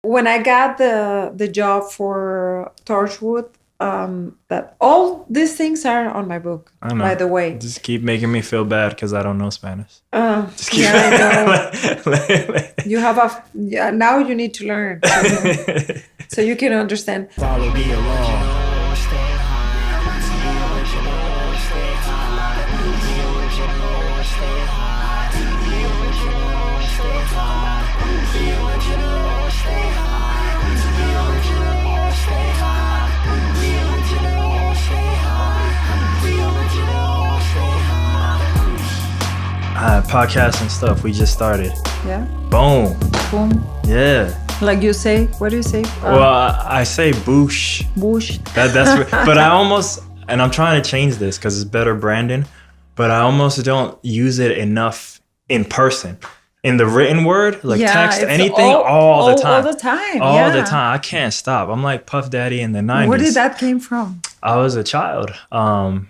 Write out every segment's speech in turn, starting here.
When I got the job for Torchwood, that all these things are on my book, I know. by the way. Just keep making me feel bad because I don't know Spanish. Just keep Yeah, I know. You have now you need to learn so you can understand. Follow me along. Podcast and stuff. We just started. Yeah. Boom. Boom. Yeah. Like you say, what do you say? Well, I say Boosh. Boosh. That's. But I almost, and I'm trying to change this because it's better branding. But I almost don't use it enough in person. In the written word, like text, anything, all the time. All the time. All the time. I can't stop. I'm like Puff Daddy in the 90s. Where did that came from? I was a child. And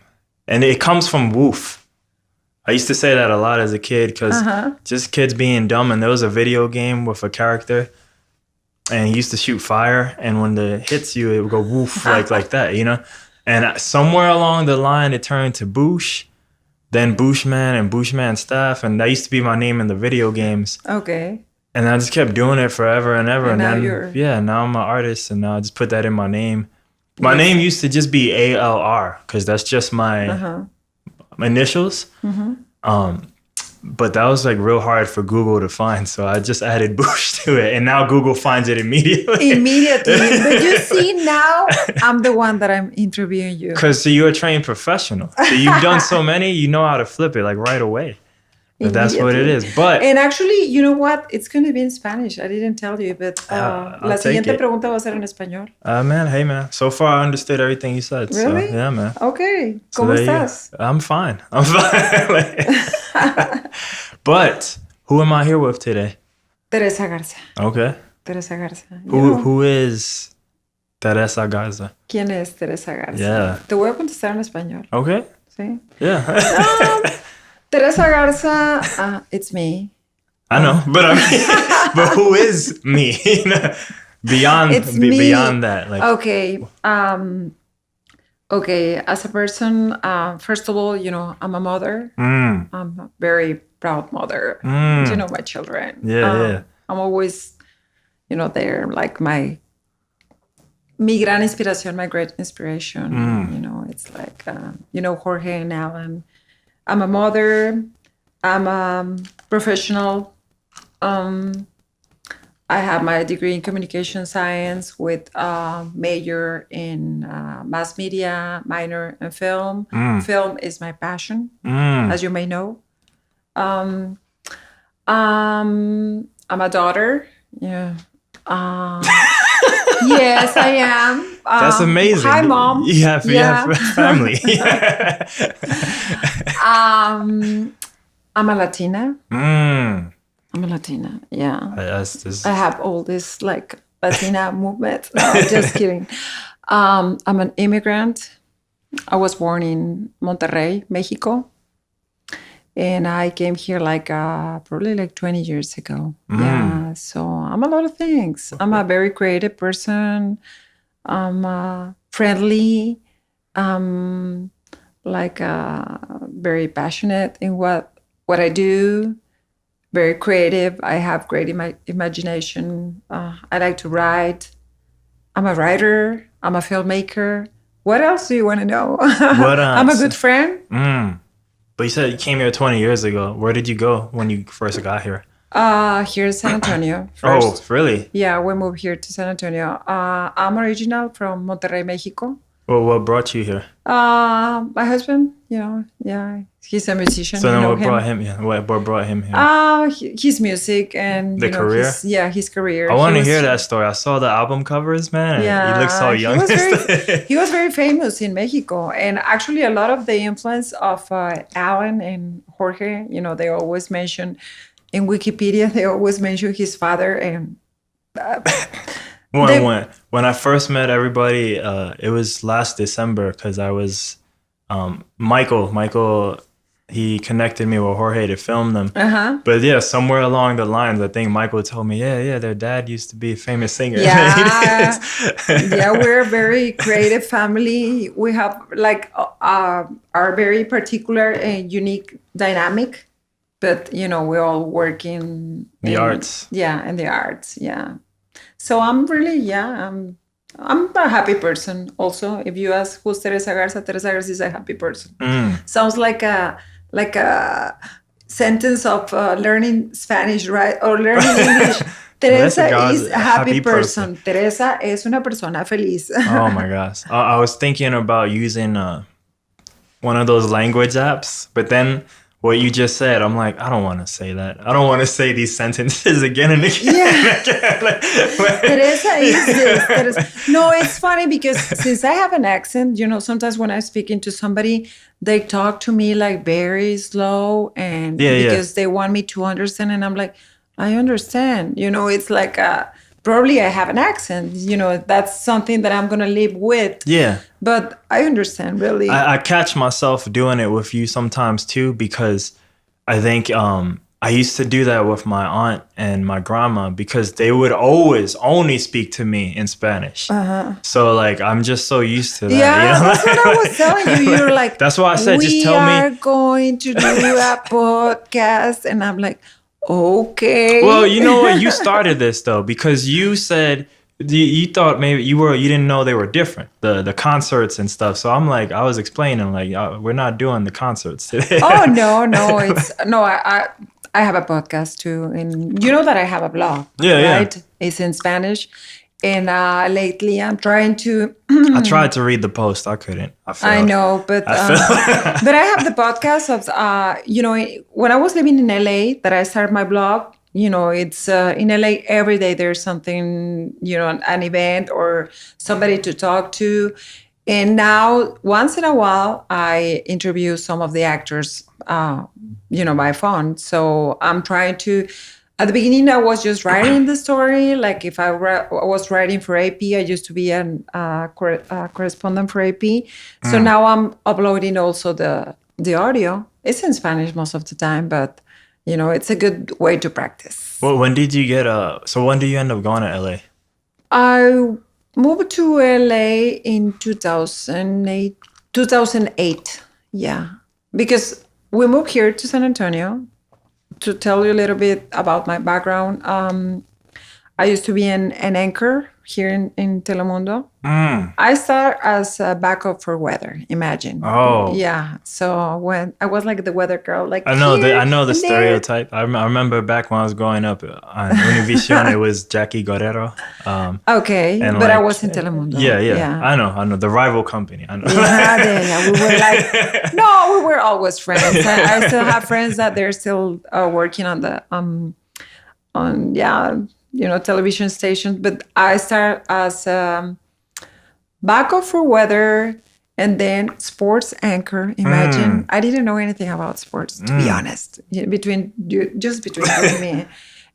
it comes from woof. I used to say that a lot as a kid because just kids being dumb. And there was a video game with a character and he used to shoot fire. And when it hits you, it would go woof like that, you know? And somewhere along the line, it turned to Boosh, then Bushman and Bushman Staff. And that used to be my name in the video games. Okay. And I just kept doing it forever and ever. And then, now I'm an artist and now I just put that in my name. My name used to just be ALR because that's just my initials. But that was like real hard for Google to find. So I just added Boosh to it. And now Google finds it immediately. But you see, now I'm the one that I'm interviewing you. Because you're a trained professional. So you've done so many, you know how to flip it like right away. But that's what it is. And actually, you know what? It's going to be in Spanish. I didn't tell you, but la siguiente pregunta va a ser en español. Man. So far, I understood everything you said. Really? So, yeah, man. Okay. ¿Cómo estás? I'm fine. But who am I here with today? Teresa Garza. Okay. Teresa Garza. Who is Teresa Garza? ¿Quién es Teresa Garza? Yeah. Te voy a contestar en español. Okay. Sí. Yeah. Teresa Garza, it's me. I know, but I mean, but who is me? beyond that, like. Okay. Okay. As a person, first of all, I'm a mother. I'm a very proud mother. You know my children. Yeah. I'm always, they're like mi gran inspiración, my great inspiration. It's like, Jorge and Alan. I'm a mother. I'm a professional. I have my degree in communication science with a major in mass media, minor in film. Film is my passion, as you may know. I'm a daughter. Yeah. Yes, I am. That's amazing. Hi, Mom. You have family. I'm a Latina. I'm a Latina. Yeah. I have all this like Latina movement. No, just kidding. I'm an immigrant. I was born in Monterrey, Mexico. And I came here probably 20 years ago. Yeah. So I'm a lot of things. I'm a very creative person. I'm friendly. I'm very passionate in what I do. Very creative. I have great imagination. I like to write. I'm a writer. I'm a filmmaker. What else do you want to know? I'm a good friend. But you said you came here 20 years ago. Where did you go when you first got here? Here in San Antonio first. Oh, really? Yeah, we moved here to San Antonio. I'm original from Monterrey, Mexico. Well, what brought you here? My husband, he's a musician. So then what brought him here? What brought him here? His music and the career? His career. I want to hear that story. I saw the album covers, man. Yeah, he looks so young. He was very famous in Mexico. And actually a lot of the influence of Alan and Jorge, they always mention in Wikipedia, they always mention his father and... When I first met everybody, it was last December because I was Michael he connected me with Jorge to film them. But yeah, somewhere along the lines, I think Michael told me, yeah, their dad used to be a famous singer. Yeah, yeah, we're a very creative family. We have like our very particular and unique dynamic, but we all work in The arts. Yeah, in the arts. Yeah. So I'm really, I'm a happy person. Also, if you ask who's Teresa Garza is a happy person. Sounds like a sentence of learning Spanish, right? Or learning English. Teresa is a happy person. Teresa es una persona feliz. Oh my gosh. I was thinking about using one of those language apps, but then what you just said, I'm like, I don't want to say that. I don't want to say these sentences again and again. Yeah. And again. Teresa is this. Teresa. No, it's funny because since I have an accent, sometimes when I speak into somebody, they talk to me like very slow and because they want me to understand. And I'm like, I understand. It's like probably I have an accent. That's something that I'm going to live with. Yeah. But I understand, really. I catch myself doing it with you sometimes too, because I think I used to do that with my aunt and my grandma because they would always only speak to me in Spanish. So like I'm just so used to that. Yeah, that's what I was telling you. You're like, that's why I said, just tell me. We are going to do a podcast. And I'm like, okay. Well, you know what? You started this though, because you said you thought maybe you didn't know they were different, the concerts and stuff. So I'm like, I was explaining like, we're not doing the concerts today. Oh no, I have a podcast too, and you know that I have a blog. Yeah, right? It's in Spanish, and lately I'm trying to. I tried to read the post, I couldn't. I failed. I know, but but I have the podcast of when I was living in LA that I started my blog. It's in LA every day there's something, an event or somebody to talk to. And now once in a while, I interview some of the actors, by phone. So I'm trying to, at the beginning, I was just writing the story. Like if I was writing for AP, I used to be a correspondent for AP. So now I'm uploading also the audio. It's in Spanish most of the time, but it's a good way to practice. Well, when did you when did you end up going to LA? I moved to LA in 2008. Yeah. Because we moved here to San Antonio. To tell you a little bit about my background, I used to be an anchor here in Telemundo. I started as a backup for weather. Imagine. Oh. Yeah. So when I was like the weather girl, like I know the stereotype. I remember back when I was growing up on Univision, it was Jackie Guerrero. Okay, but I was in Telemundo. Yeah. I know the rival company. I know. Yeah. We were like, no, we were always friends. I still have friends that they're still working on the television stations. But I started as backup for weather and then sports anchor. Imagine. I didn't know anything about sports, to be honest, between you and me.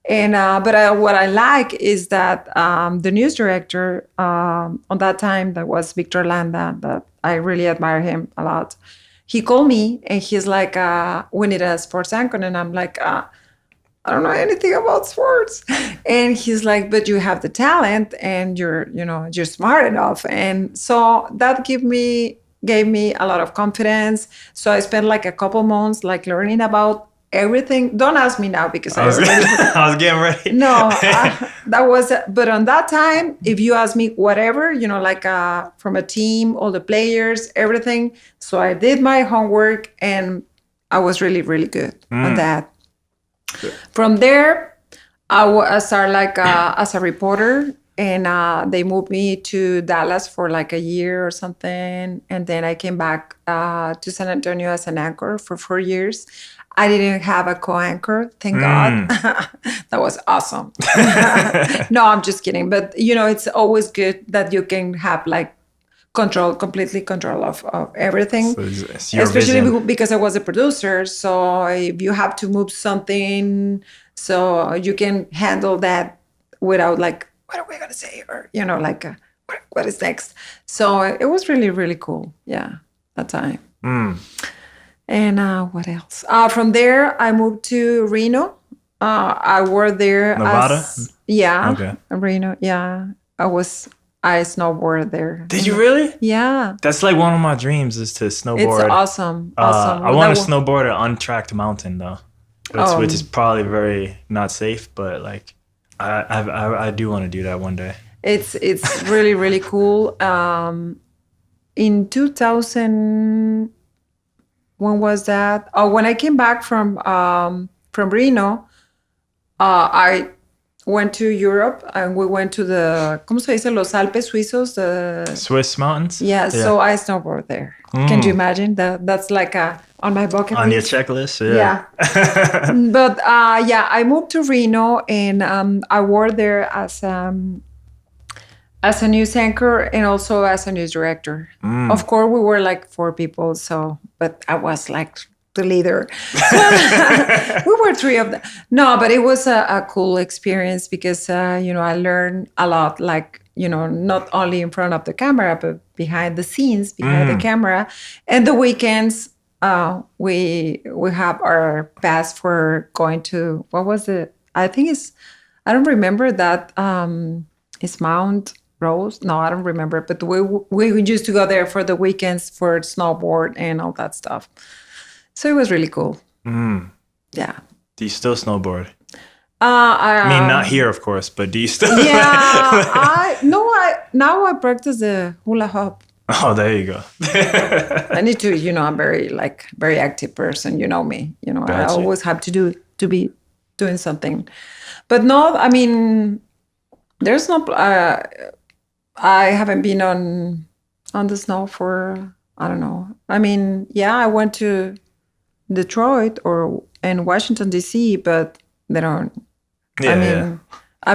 And but what I like is that the news director on that time, that was Victor Landa, that I really admire him a lot. He called me and he's like, we need a sports anchor. And I'm like, I don't know anything about sports. And he's like, but you have the talent and you're smart enough. And so that gave me a lot of confidence. So I spent like a couple months like learning about everything. Don't ask me now because I was getting ready. No, but on that time, if you ask me whatever, from a team, all the players, everything. So I did my homework and I was really, really good on that. From there, I started as a reporter, and they moved me to Dallas for like a year or something. And then I came back to San Antonio as an anchor for 4 years. I didn't have a co-anchor, thank God. That was awesome. No, I'm just kidding. But, it's always good that you can have like complete control of everything. So especially because I was a producer. So if you have to move something, so you can handle that without like, what are we going to say? Or, what is next? So it was really, really cool. Yeah, that time. And what else? From there, I moved to Reno. I worked there Nevada? Okay. Reno. Yeah, I snowboarded there. Did you really? Yeah. That's like one of my dreams is to snowboard. It's awesome. Awesome. I want to snowboard an untracked mountain though, which is probably very not safe, but like I do want to do that one day. It's really, really cool. In 2000, when was that? Oh, when I came back from Reno, I went to Europe and we went to the, ¿cómo se dice? Los Alpes Suizos. The Swiss mountains? Yeah, so I snowboard there. Can you imagine? That's like on my bucket list. On your checklist? Yeah. But I moved to Reno and I worked there as a news anchor and also as a news director. Of course, we were like 4 people, but I was like the leader. We were 3 of them. No, but it was a cool experience because, I learned a lot, like, not only in front of the camera, but behind the scenes, behind the camera. And the weekends, we have our pass for going to, what was it? I don't remember that. It's Mount Rose. No, I don't remember. But we used to go there for the weekends for snowboard and all that stuff. So it was really cool. Yeah. Do you still snowboard? I mean, not here, of course, but do you still? Yeah. Now I practice the hula hoop. Oh, there you go. I need to, I'm very active person. You know me. Gotcha. I always have to be doing something. But no, I mean, there's no. I haven't been on the snow for, I don't know. I mean, yeah, I went to Detroit and Washington D.C., but they don't. I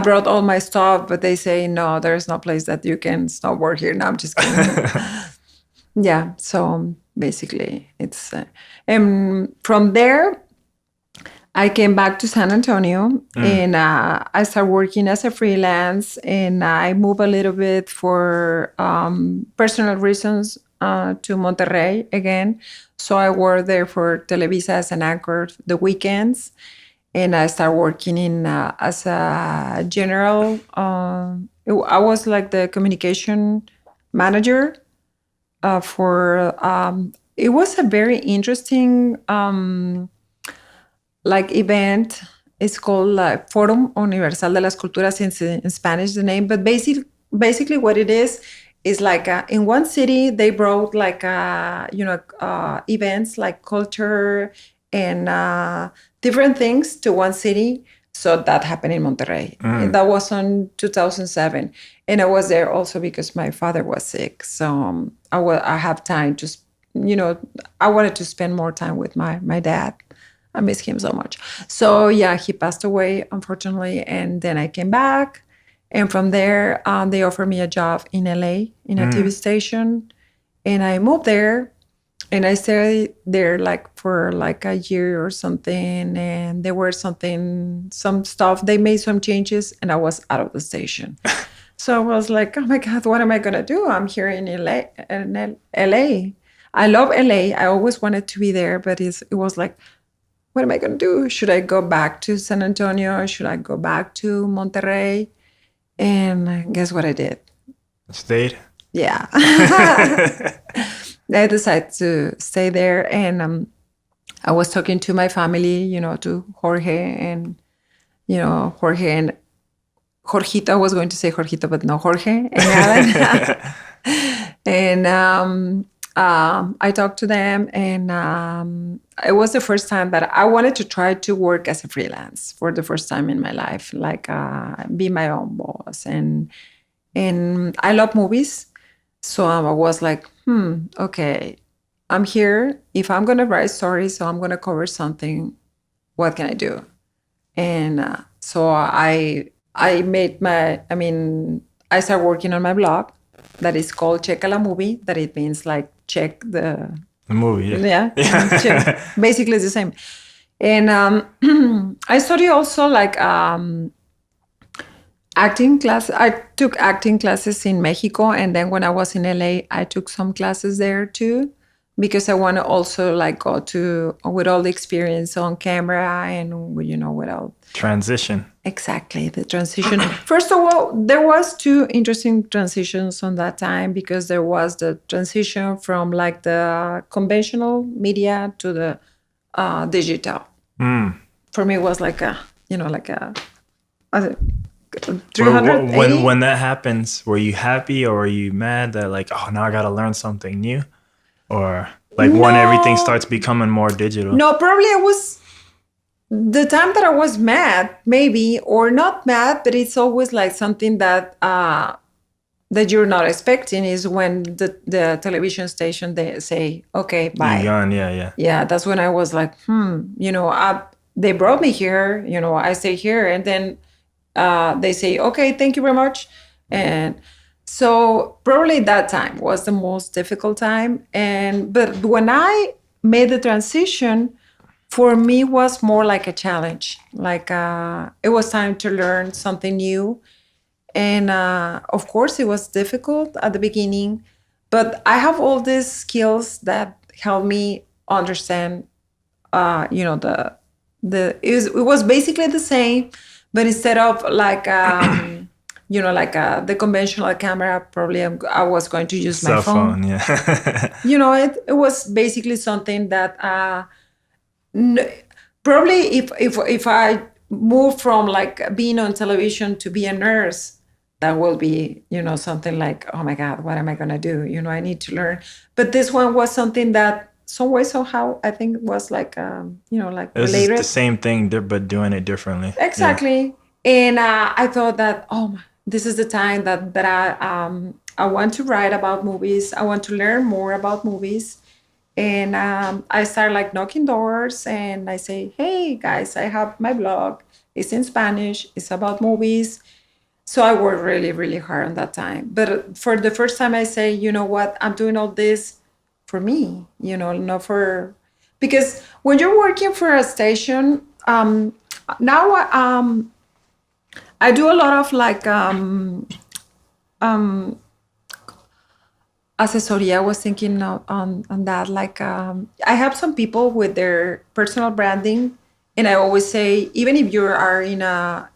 brought all my stuff, but they say no. There's no place that you can snowboard here. No, I'm just kidding. Yeah. So basically, it's and from there, I came back to San Antonio and I started working as a freelance. And I moved a little bit for personal reasons to Monterrey again. So I worked there for Televisa as an anchor the weekends. And I started working as a general. I was like the communication manager for. It was a very interesting event. It's called Forum Universal de las Culturas in Spanish, the name. But basically, what it is like in one city they brought events like culture and different things to one city. So that happened in Monterrey. And that was in 2007. And I was there also because my father was sick. So I have time to, I wanted to spend more time with my dad. I miss him so much. So yeah, he passed away, unfortunately. And then I came back. And from there, they offered me a job in LA in a TV station. And I moved there. And I stayed there for a year or something. And there were some stuff. They made some changes and I was out of the station. So I was like, oh my God, what am I going to do? I'm here in LA. I love LA. I always wanted to be there. But it was like, what am I going to do? Should I go back to San Antonio? Should I go back to Monterrey? And guess what I did? Stayed? Yeah. I decided to stay there, and I was talking to my family, to Jorge and Jorgito. I was going to say Jorgito, but no, Jorge and Alan. And I talked to them, and it was the first time that I wanted to try to work as a freelance for the first time in my life, be my own boss. And I love movies. So I was like, okay, I'm here. If I'm going to write stories, so I'm going to cover something, what can I do? And so I started working on my blog that is called Checa La Movie, that it means check the movie. Yeah. Check. Basically it's the same. And I studied also acting class. I took acting classes in Mexico, and then when I was in LA, I took some classes there too. because I want to also like go to with all the experience on camera and with all Transition. exactly the transition. First of all, there was two interesting transitions on that time, because there was the transition from like the conventional media to the digital. For me, it was like a like a 380. When that happens, were you happy or were you mad that like, oh, now I got to learn something new? Or like when everything starts becoming more digital? No, probably I was the time that I was mad, maybe, or not mad, but it's always like something that that you're not expecting, is when the television station, they say, okay, bye. You're gone, yeah. Yeah, that's when I was like, they brought me here, I stay here, and then they say, okay, thank you very much. And so probably that time was the most difficult time. But when I made the transition, for me was more like a challenge. Like it was time to learn something new. And of course, it was difficult at the beginning, but I have all these skills that help me understand, it was basically the same, but instead of like, the conventional camera, probably I was going to use my Cell phone. Yeah. It was basically something that probably if I move from like being on television to be a nurse, that will be, something like, oh my God, what am I going to do? I need to learn. But this one was something that some way, somehow, I think was like, like This related. is the same thing, but doing it differently. Exactly. Yeah. And I thought that, this is the time that I want to write about movies. I want to learn more about movies. And I start like knocking doors, and I say, hey guys, I have my blog. It's in Spanish. It's about movies. So I worked really, really hard on that time. But for the first time, I say, you know what? I'm doing all this for me, not for... Because when you're working for a station, now I do a lot of like asesoría. I was thinking on that. Like I have some people with their personal branding, and I always say, even if you are in a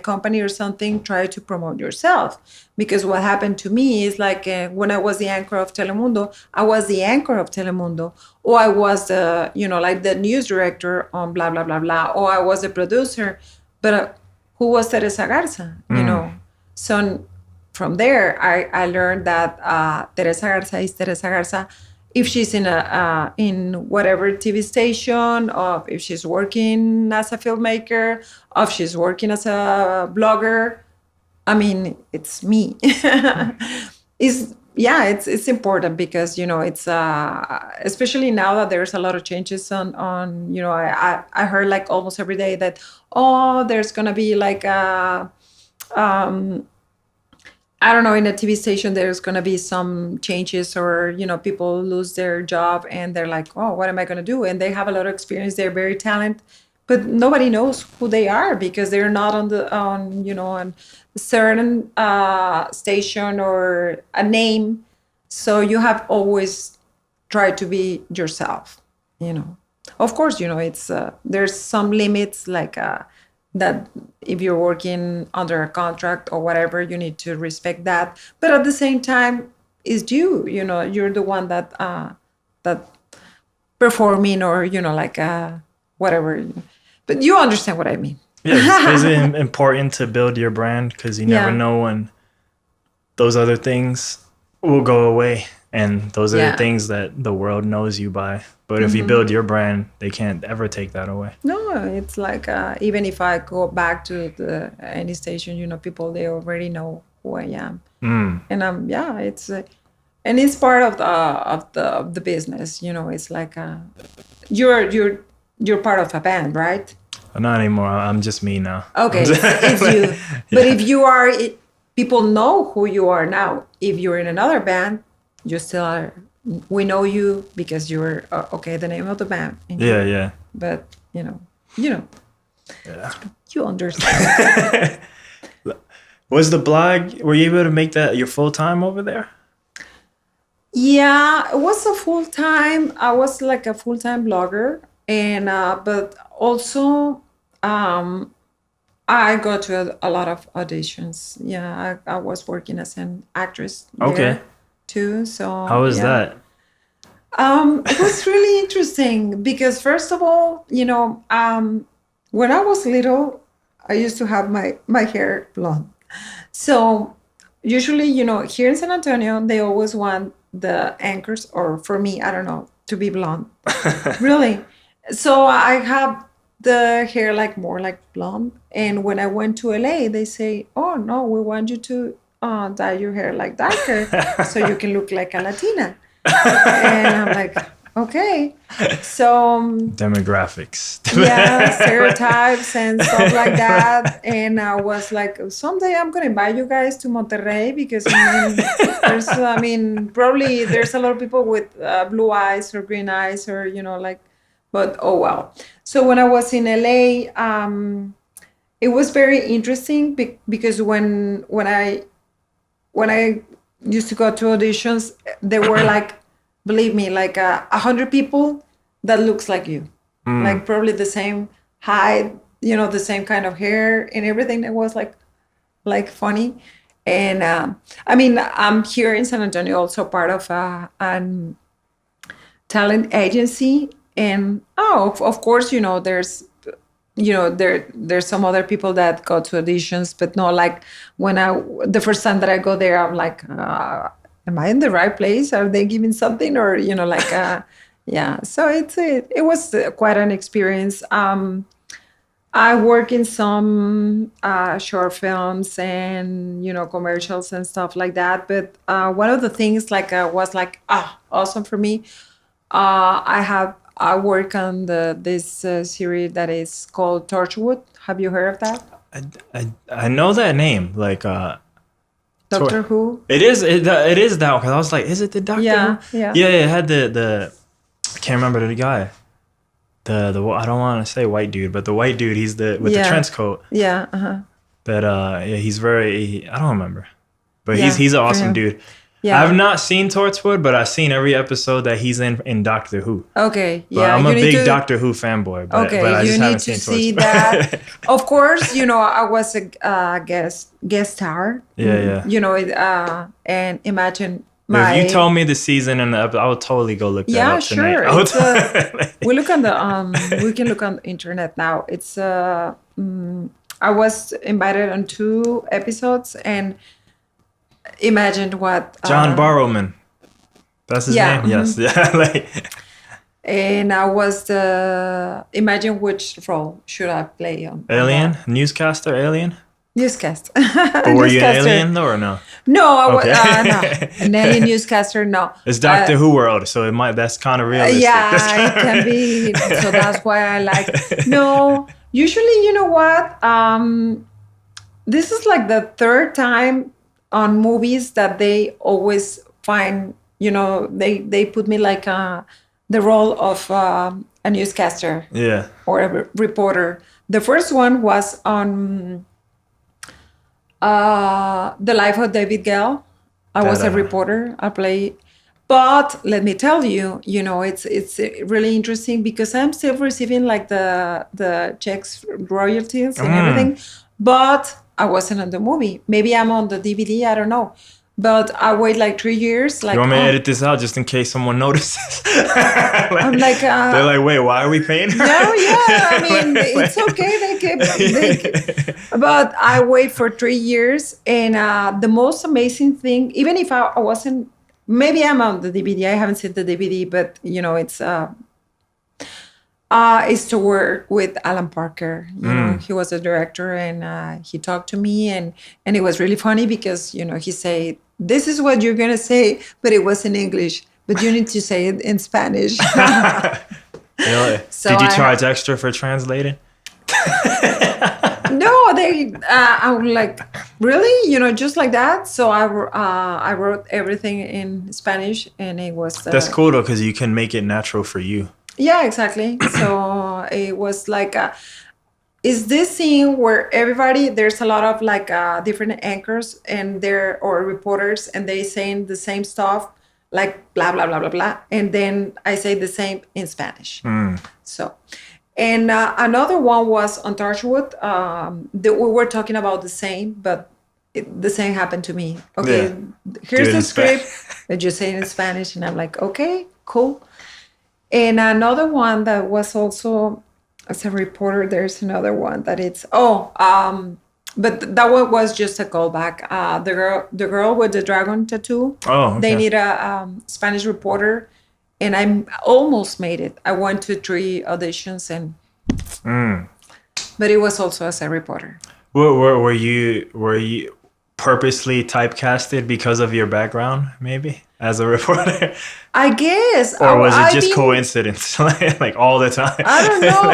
company or something, try to promote yourself. Because what happened to me is like when I was the anchor of Telemundo, I was the anchor of Telemundo, or I was the like the news director on blah blah blah blah, or I was the producer. But who was Teresa Garza? So from there, I learned that Teresa Garza is Teresa Garza. If she's in whatever TV station, or if she's working as a filmmaker, or if she's working as a blogger, I mean, it's me. It's important, because it's especially now that there's a lot of changes on I heard like almost every day that there's gonna be like a I don't know, in a TV station, there's going to be some changes, or, people lose their job and they're like, oh, what am I going to do? And they have a lot of experience. They're very talented, but nobody knows who they are, because they're not on a certain station or a name. So you have always tried to be yourself, Of course, it's there's some limits, like that if you're working under a contract or whatever, you need to respect that. But at the same time, it's you're the one that performing, or, like whatever. But you understand what I mean. Yeah, is it important to build your brand? Because you never know when those other things will go away. And those are the things that the world knows you by. But if you build your brand, they can't ever take that away. No, it's like even if I go back to any station, people, they already know who I am. And it's part of the business. It's like you're part of a band, right? Not anymore. I'm just me now. Okay, it's you. But if you are, people know who you are now. If you're in another band, you still are. We know you because you're the name of the band. Yeah. But Yeah. You understand. Was the blog? Were you able to make that your full time over there? Yeah, it was a full time. I was like a full time blogger, and but also um, I go to a lot of auditions. Yeah, I was working as an actress Okay. there too. How So was yeah, that? it was really interesting because first of all, when I was little, I used to have my hair blonde. So usually, here in San Antonio, they always want the anchors, or for me, I don't know, to be blonde. Really. So I have the hair like more like blonde. And when I went to LA, they say, "Oh no, we want you to dye your hair like darker so you can look like a Latina." And I'm like, okay. So Demographics. yeah, stereotypes and stuff like that. And I was like, someday I'm gonna invite you guys to Monterrey because probably there's a lot of people with blue eyes or green eyes or like, but oh well. So when I was in LA, it was very interesting because when I used to go to auditions, there were like, believe me, like 100 people that looks like you, like probably the same height, the same kind of hair and everything. That was like funny. And I'm here in San Antonio, also part of an talent agency, and of course, there's some other people that go to auditions, but no, like the first time that I go there, I'm like, am I in the right place? Are they giving something? Or like yeah. So it was quite an experience. I work in some short films and commercials and stuff like that, but one of the things like was like awesome for me. I work on this series that is called Torchwood. Have you heard of that? I know that name. Like Doctor Who. it is that one, because I was like, is it the Doctor Who? Yeah, yeah. Yeah, it had the I can't remember the guy. The I don't want to say white dude, but the white dude, he's the with the trench coat. Yeah, uh-huh. That yeah, he's very, I don't remember. But Yeah, he's an for awesome him. dude. Yeah. I've not seen Torchwood, but I've seen every episode that he's in Doctor Who. Okay, But yeah. I'm a you need big to, Doctor Who fanboy, but I you just need haven't to seen see Torchwood. that. Of course, I was a guest star. Yeah. And imagine If you told me the season and the episode, I would totally go look that Yeah, up tonight. sure. I would We can look on the internet now. It's I was invited on 2 episodes and imagined what John Barrowman. That's his yeah, name? Yes. Yeah. Like, and I was imagine which role should I play on alien? that. Newscaster alien? Newscast. But were you an alien though or no? No, I was Okay. no. An alien newscaster, no. It's Doctor Who world, so that's kind of realistic. Yeah, it can be. So that's why I like. No, usually, you know what? This is like the third time on movies that they always find. They put me like the role of a newscaster. Yeah. Or a reporter. The first one was on The Life of David Gale. I was a reporter. I play. But let me tell you, it's really interesting because I'm still receiving like the checks, royalties and everything. But I wasn't on the movie. Maybe I'm on the DVD. I don't know. But I wait like 3 years. Like, You want me to edit this out just in case someone notices? I'm like, they're like, wait, why are we paying her? No, yeah. I mean, it's okay. But I wait for 3 years, and the most amazing thing, even if I wasn't, maybe I'm on the DVD. I haven't seen the DVD, but it's is to work with Alan Parker. He was a director, and he talked to me, and it was really funny because he said, "This is what you're gonna say," but it was in English. But you need to say it in Spanish. Really? So Did you charge extra for translating? No, I was like, really, just like that. So I wrote everything in Spanish, and it was. That's cool though, because you can make it natural for you. Yeah, exactly. So it was like, is this scene where there's a lot of like different anchors or reporters, and they saying the same stuff like blah, blah, blah, blah, blah. And then I say the same in Spanish. So, and another one was Untouchable. We were talking about the same, but the same happened to me. Okay, here's the script. That you say it in Spanish. And I'm like, okay, cool. And another one that was also as a reporter, there's another one that it's, but that one was just a callback. The girl with the dragon tattoo. Oh, okay. They need a Spanish reporter, and I almost made it. I went to 3 auditions, but it was also as a reporter. Were you purposely typecasted because of your background, maybe as a reporter? I guess. Or was it just coincidence, like all the time? I don't know.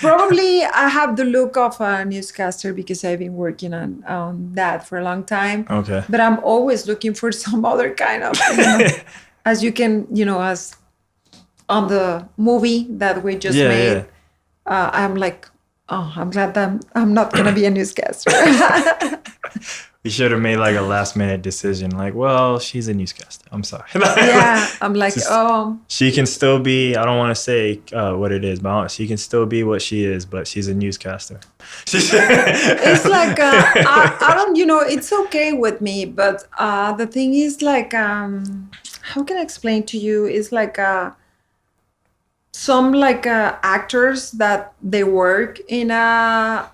Probably I have the look of a newscaster because I've been working on that for a long time. Okay. But I'm always looking for some other kind of, as you can, as on the movie that we just made. Yeah. I'm like, I'm glad that I'm not going to be a newscaster. You should have made like a last minute decision. Like, well, she's a newscaster. I'm sorry. Yeah, I'm like, She can still be, I don't want to say what it is, but she can still be what she is, but she's a newscaster. It's like, I don't, it's okay with me. But the thing is like, how can I explain to you? It's like some like actors that they work with a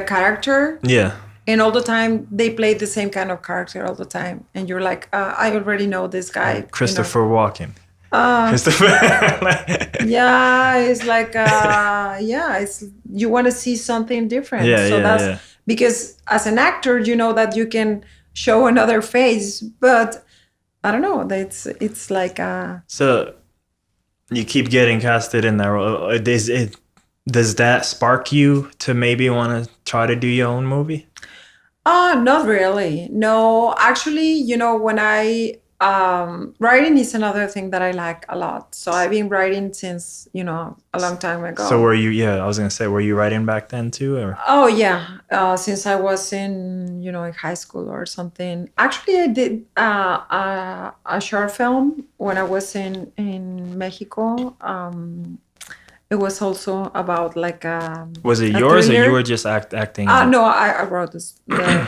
character. Yeah. And all the time, they play the same kind of character all the time. And you're like, I already know this guy. Christopher Walken. Yeah, it's like, it's you want to see something different. That's because as an actor, you know that you can show another face. But I don't know. It's like... So you keep getting casted in that role. Does that spark you to maybe want to try to do your own movie? Not really. No, actually, when writing is another thing that I like a lot. So I've been writing since, a long time ago. So were you writing back then too? Or? Oh, yeah. Since I was in high school or something. Actually, I did a short film when I was in Mexico. It was also about like was it yours thriller. Or you were just acting? No, I wrote the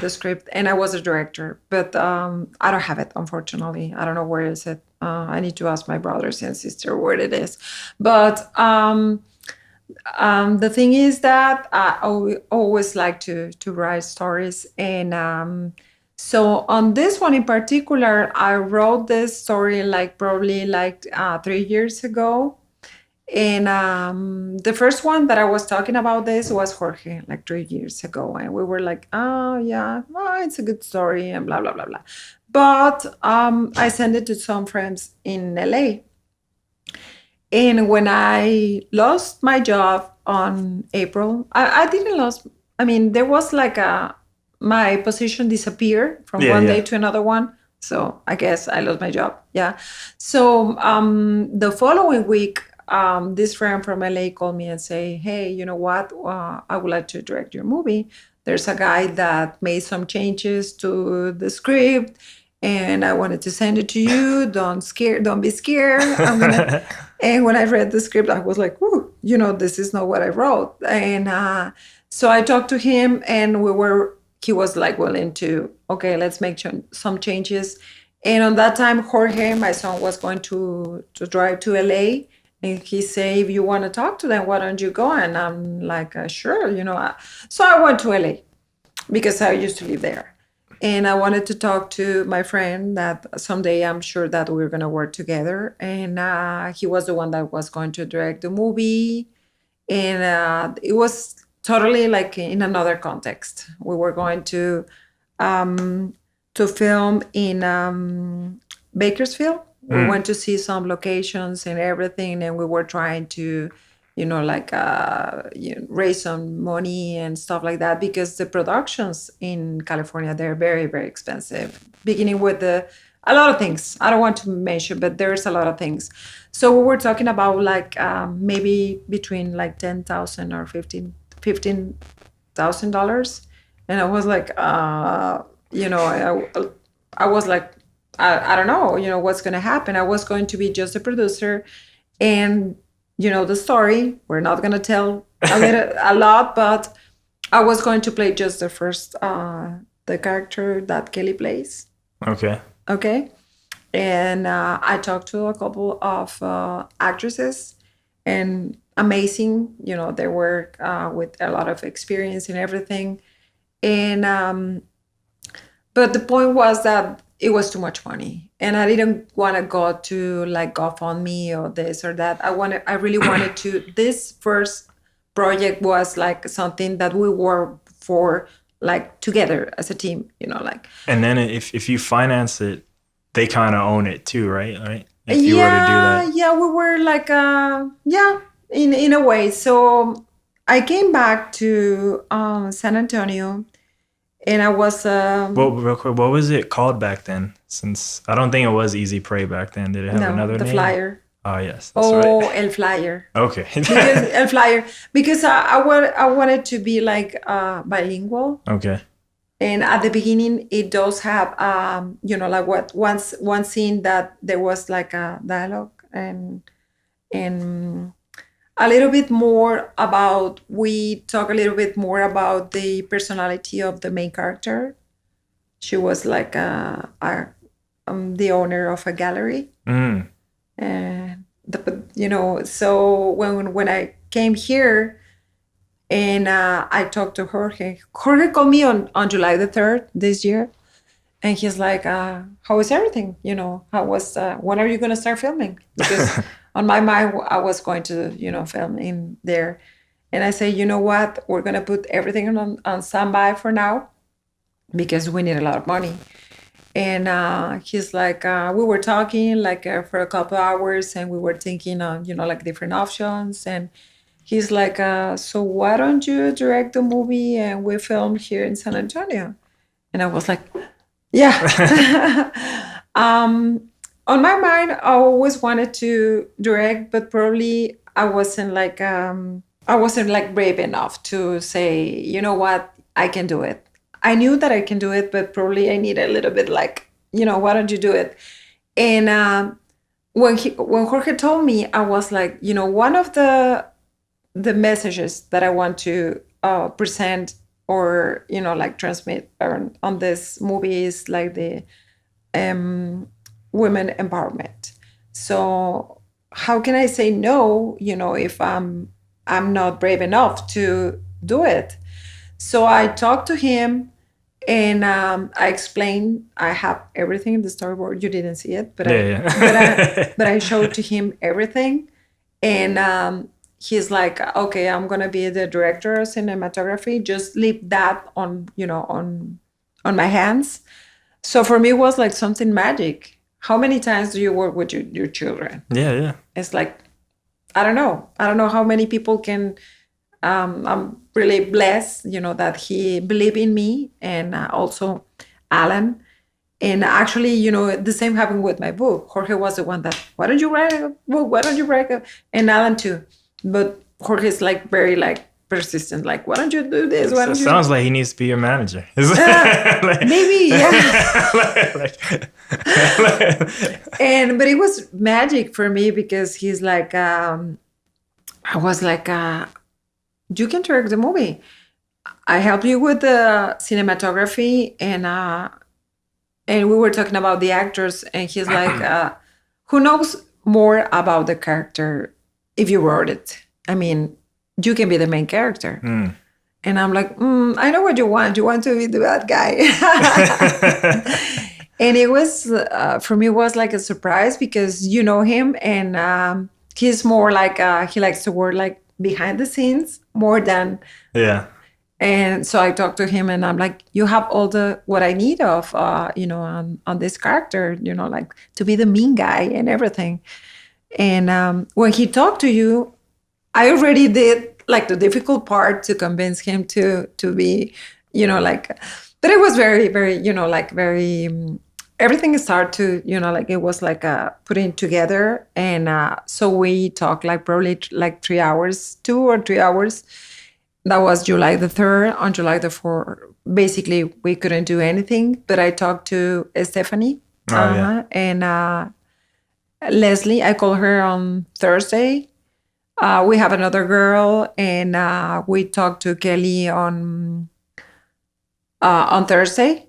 script and I was a director, but I don't have it, unfortunately. I don't know where is it. I need to ask my brothers and sister where it is. But the thing is that I always like to write stories. And so on this one in particular, I wrote this story probably 3 years ago. And the first one that I was talking about this was Jorge, 3 years ago. And we were like, it's a good story and blah, blah, blah, blah. But I sent it to some friends in LA. And when I lost my job on April, I didn't lose. I mean, there was my position disappeared from one day to another one. So I guess I lost my job. Yeah. So the following week, this friend from LA called me and say, hey, you know what? I would like to direct your movie. There's a guy that made some changes to the script and I wanted to send it to you. Don't be scared. And when I read the script, I was like, ooh, this is not what I wrote. And so I talked to him and he was willing to, okay, let's make some changes. And on that time, Jorge, my son, was going to drive to LA. And he said, if you want to talk to them, why don't you go? And I'm like, sure, So I went to LA because I used to live there. And I wanted to talk to my friend that someday I'm sure that we're going to work together. And he was the one that was going to direct the movie. And it was totally in another context. We were going to film in Bakersfield. We went to see some locations and everything, and we were trying to, raise some money and stuff like that because the productions in California, they're very, very expensive. Beginning with a lot of things. I don't want to mention, but there's a lot of things. So we were talking about maybe between $10,000 or $15,000, and I was like, I was like, I don't know, what's going to happen. I was going to be just a producer, and the story. We're not going to tell a lot, but I was going to play just the character that Kelly plays. Okay. Okay. And I talked to a couple of actresses, and amazing. They were with a lot of experience and everything. And but the point was that it was too much money, and I didn't want to go to like GoFundMe or this or that. I really wanted to. This first project was like something that we were for, like together as a team. Like. And then if you finance it, they kind of own it too, right? Right. If you were to do that. Yeah, we were like, in a way. So I came back to San Antonio, and I was. Well, real quick, what was it called back then? Since I don't think it was Easy Prey back then. Did it have another the name? Flyer. Oh yes, that's right. El Flyer. Okay. Because El Flyer, because I wanted to be like bilingual. Okay. And at the beginning, it does have, like one scene that there was like a dialogue, and a little bit more about, we talk a little bit more about the personality of the main character. She was like the owner of a gallery. Mm. And, so when I came here, and I talked to Jorge. Jorge called me on July the 3rd this year. And he's like, how is everything? How was, when are you going to start filming? Because on my mind, I was going to, film in there. And I say, you know what? We're going to put everything on standby for now, because we need a lot of money. And he's like, we were talking like for a couple hours, and we were thinking on, like different options. And he's like, so why don't you direct the movie and we film here in San Antonio? And I was like, yeah. On my mind, I always wanted to direct, but probably I wasn't like brave enough to say, you know what, I can do it. I knew that I can do it, but probably I need a little bit like, why don't you do it? And when Jorge told me, I was like, one of the messages that I want to present or, like transmit on this movie is like the women empowerment. So how can I say no, if I'm not brave enough to do it? So I talked to him, and I explained, I have everything in the storyboard. You didn't see it, but but I showed to him everything. And he's like, okay, I'm going to be the director of cinematography. Just leave that on my hands. So for me, it was like something magic. How many times do you work with your children? Yeah. It's like, I don't know how many people can, I'm really blessed, that he believed in me, and also Alan. And actually, the same happened with my book. Jorge was the one that, why don't you write a book? Why don't you write a... And Alan too. But Jorge is like very like persistent. Like, why don't you do this? Why don't you... Sounds like he needs to be your manager. Maybe, yeah. But it was magic for me, because he's like, I was like, you can direct the movie. I help you with the cinematography, and we were talking about the actors, and he's like, who knows more about the character if you wrote it? I mean, you can be the main character. Mm. And I'm like, I know what you want. You want to be the bad guy. And it was, for me, it was like a surprise, because you know him, and he's more like, he likes to work like behind the scenes more than... Yeah. And so I talked to him, and I'm like, you have all what I need of, on this character, like to be the mean guy and everything. And when he talked to you, I already did like the difficult part to convince him to be, like, but it was very, very, like very, everything started to, like it was like putting together. And so we talked like probably like 3 hours, 2 or 3 hours. That was July the 3rd. On July the 4th, basically, we couldn't do anything. But I talked to Stephanie, yeah. And Leslie, I call her on Thursday. We have another girl, and we talked to Kelly on Thursday,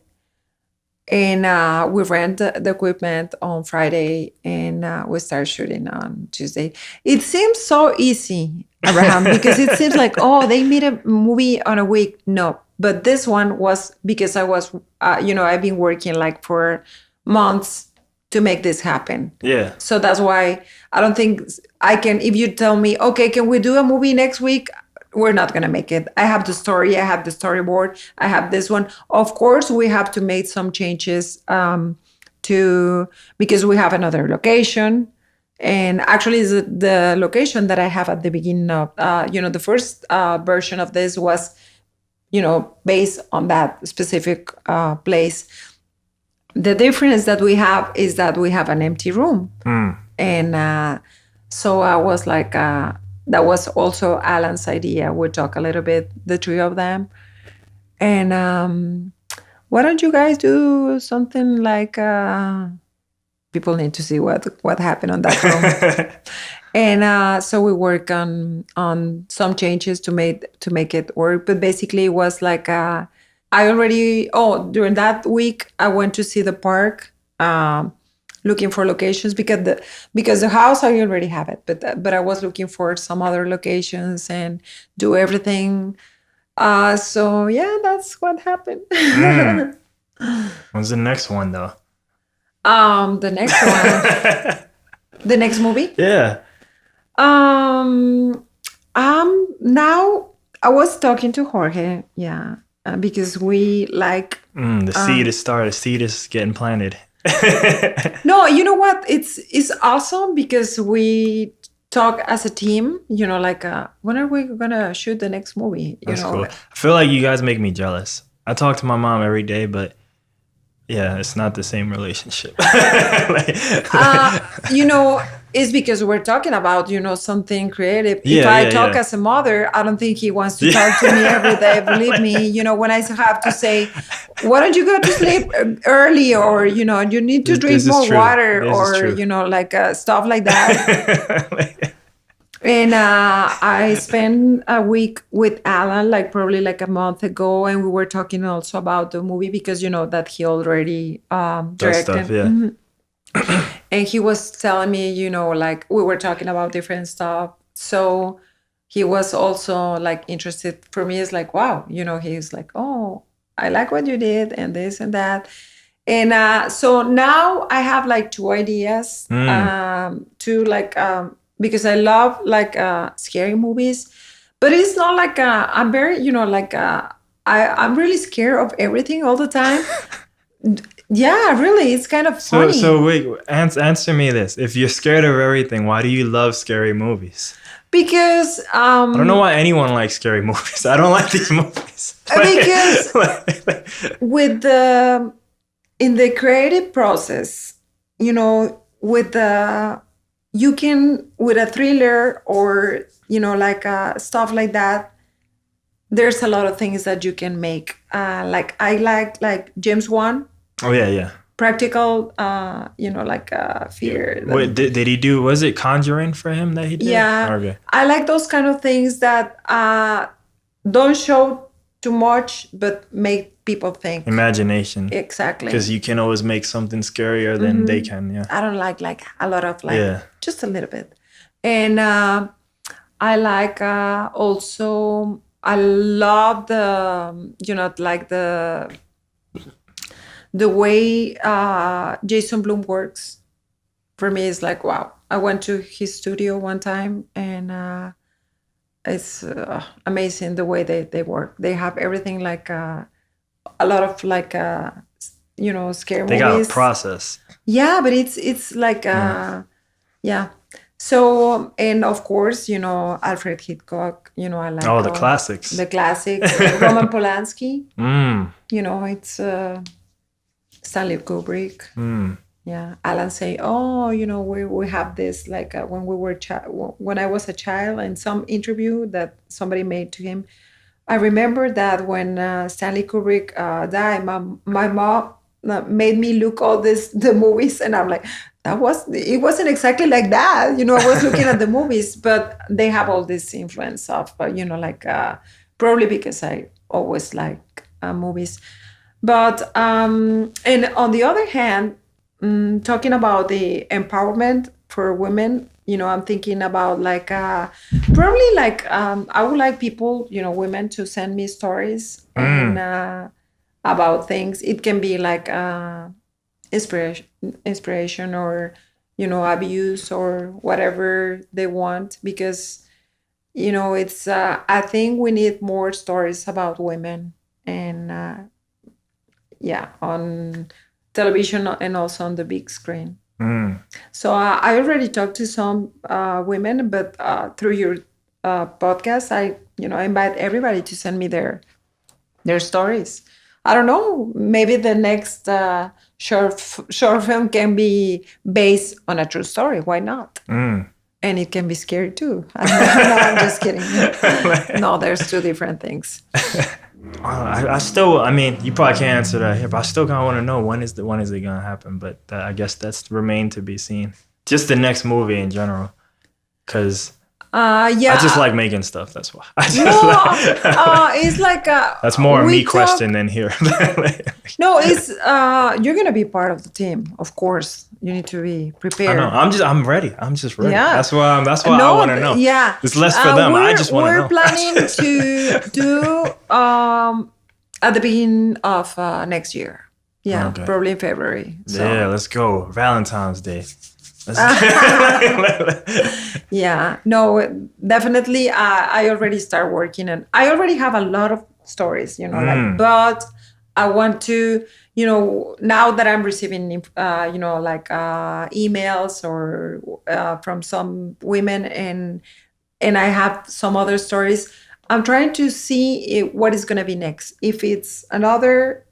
and we rent the equipment on Friday, and we start shooting on Tuesday. It seems so easy, Abraham, because it seems like, oh, they made a movie on a week. No, but this one was because I was, I've been working like for months to make this happen. Yeah. So that's why I don't think I can, if you tell me, okay, can we do a movie next week? We're not going to make it. I have the story. I have the storyboard. I have this one. Of course, we have to make some changes because we have another location. And actually, the location that I have at the beginning of, the first version of this was, based on that specific place. The difference that we have is that we have an empty room. And so I was like, that was also Alan's idea. We talk a little bit, the three of them. And why don't you guys do something like, people need to see what happened on that room. And so we work on some changes to make it work. But basically it was like, during that week, I went to see the park, looking for locations because the house, I already have it, but I was looking for some other locations and do everything. So yeah, that's what happened. When's the next one though? The next one, the next movie. Yeah. Now I was talking to Jorge, yeah, because we like The seed is started. The seed is getting planted. No, you know what? It's awesome because we talk as a team. Like when are we gonna shoot the next movie? That's cool. I feel like you guys make me jealous. I talk to my mom every day, but yeah, it's not the same relationship. It's because we're talking about, something creative. If I talk as a mother, I don't think he wants to talk to me every day. Believe me, when I have to say, why don't you go to sleep early? Or, you need to drink more water or, stuff like that. And I spent a week with Alan, probably a month ago. And we were talking also about the movie because, that he already directed. Stuff, yeah. Mm-hmm. And he was telling me, we were talking about different stuff. So he was also interested. For me, it's like, wow, he's like, oh, I like what you did and this and that. And so now I have two ideas because I love scary movies, but it's not I'm very, I'm really scared of everything all the time. Yeah, really, it's kind of funny. So wait, answer me this. If you're scared of everything, why do you love scary movies? Because I don't know why anyone likes scary movies. I don't like these movies. Because in the creative process, with a thriller or stuff like that, there's a lot of things that you can make. I like James Wan. Oh yeah. Practical, fear. Wait, did he do? Was it Conjuring for him that he did? Yeah. Okay. I like those kind of things that don't show too much, but make people think. Imagination. Exactly. Because you can always make something scarier than they can. Yeah. I don't like a lot of just a little bit, and I like also. I love the way Jason Blum works. For me, it's like, wow. I went to his studio one time, and it's amazing the way they work. They have everything a lot of scary movies. They got a process. Yeah, but it's yeah. So, and of course, Alfred Hitchcock, I like the classics. The classics. Roman Polanski. It's Stanley Kubrick. Yeah. Alan say, we have this when we were when I was a child, in some interview that somebody made to him. I remember that when Stanley Kubrick died, my mom made me look all the movies, and I'm like, it wasn't exactly like that. You know, I was looking at the movies, but they have all this influence of, like probably because I always like movies. But and on the other hand, talking about the empowerment for women, I'm thinking about like probably like I would like people, women to send me stories and about things. It can be like inspiration or abuse or whatever they want, because it's I think we need more stories about women, and on television and also on the big screen. So I already talked to some women, but through your podcast, I invite everybody to send me their stories. I don't know, maybe the next short film can be based on a true story. Why not? And it can be scary too. No, I'm just kidding. No, there's two different things. I mean, you probably can't answer that here, but I still kind of want to know when is it going to happen? But I guess that's remained to be seen. Just the next movie in general, because I just like making stuff. That's why. It's like that's more a me question than here. No, it's you're gonna be part of the team, of course. You need to be prepared. I know. I'm ready. I'm just ready. Yeah. That's why I want to know. Yeah. It's less for them. I just want to know. We're planning to do at the beginning of next year. Yeah, okay. Probably in February. So. Yeah, let's go. Valentine's Day. Yeah. No, definitely. I already start working, and I already have a lot of stories. But I want to. Now that I'm receiving, emails or from some women, and I have some other stories, I'm trying to see what is going to be next. If it's another,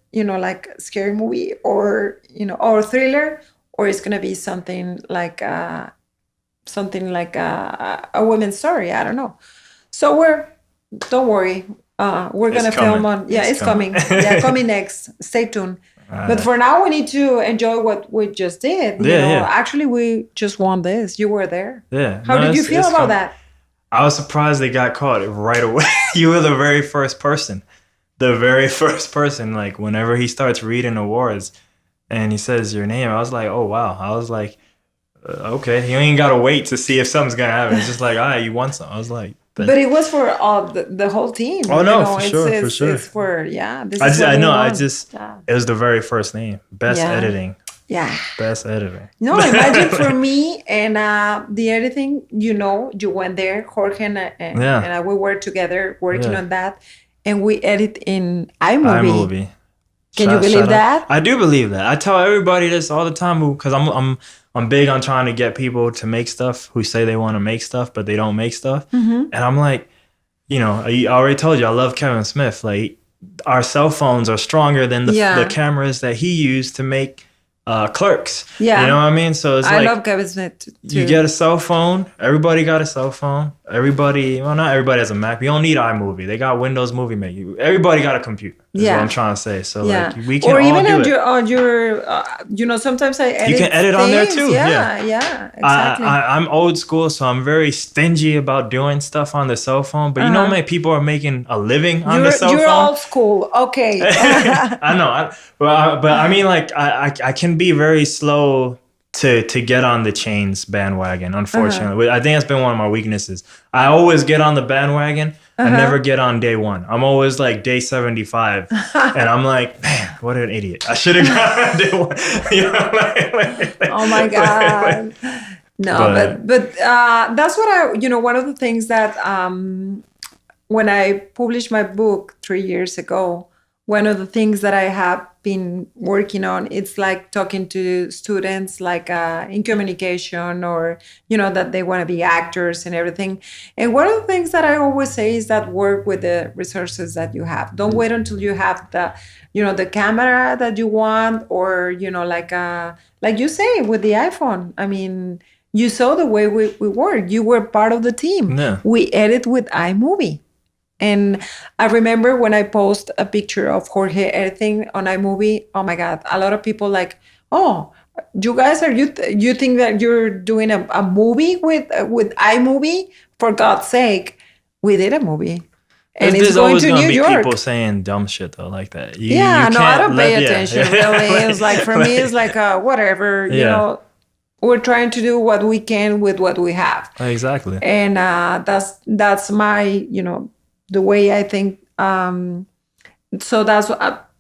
scary movie or, or thriller, or it's going to be something like a women's story. I don't know. So don't worry. We're going to film on. Yeah, it's coming. Yeah, coming next. Stay tuned. But for now, we need to enjoy what we just did. Actually, we just won this. You were there. Yeah. How did you feel about that? I was surprised they got caught right away. You were the very first person. Like, whenever he starts reading awards and he says your name, I was like, oh, wow. I was like, okay. You ain't got to wait to see if something's going to happen. It's just like, all right, you won something. I was like, but it was for the whole team. Oh no, for sure. It's for it was the very first name. Best editing. Yeah. Best editing. No, imagine for me and the editing. You went there, Jorge and I. We were together working on that, and we edit in iMovie. Can you believe that? I do believe that. I tell everybody this all the time because I'm big on trying to get people to make stuff who say they want to make stuff, but they don't make stuff. Mm-hmm. And I'm like, I already told you, I love Kevin Smith. Like, our cell phones are stronger than the cameras that he used to make Clerks. Yeah. You know what I mean? So I love Kevin Smith too. You get a cell phone. Everybody got a cell phone. Not everybody has a Mac. You don't need iMovie. They got Windows Movie Maker. Everybody got a computer. Is what I'm trying to say. So we can all do it. Or even on your sometimes I edit. You can edit things. On there too. Yeah, exactly. I'm old school, so I'm very stingy about doing stuff on the cell phone. But you know how many people are making a living on the cell phone? You're old school. Okay. I know. But I mean, like, I can be very slow to get on the chains bandwagon, unfortunately. I think that's been one of my weaknesses. I always get on the bandwagon. I never get on day one. I'm always like day 75. And I'm like, man, what an idiot. I should have got on day one. Oh my God. No, but that's what one of the things that when I published my book 3 years ago, one of the things that I have been working on, it's like talking to students like in communication or, that they want to be actors and everything. And one of the things that I always say is that work with the resources that you have. Don't wait until you have the camera that you want or, like you say with the iPhone. I mean, you saw the way we work. You were part of the team. Yeah. We edit with iMovie. And I remember when I post a picture of Jorge editing on iMovie, oh my God, a lot of people like, oh, you guys, you think that you're doing a movie with iMovie? For God's sake, we did a movie. And There's it's going always to gonna New be York. people saying dumb shit though like that. You I can't don't pay attention really. It's like, for me, it's like whatever, you know, we're trying to do what we can with what we have. Exactly. And that's my, you know, the way I think. So that's,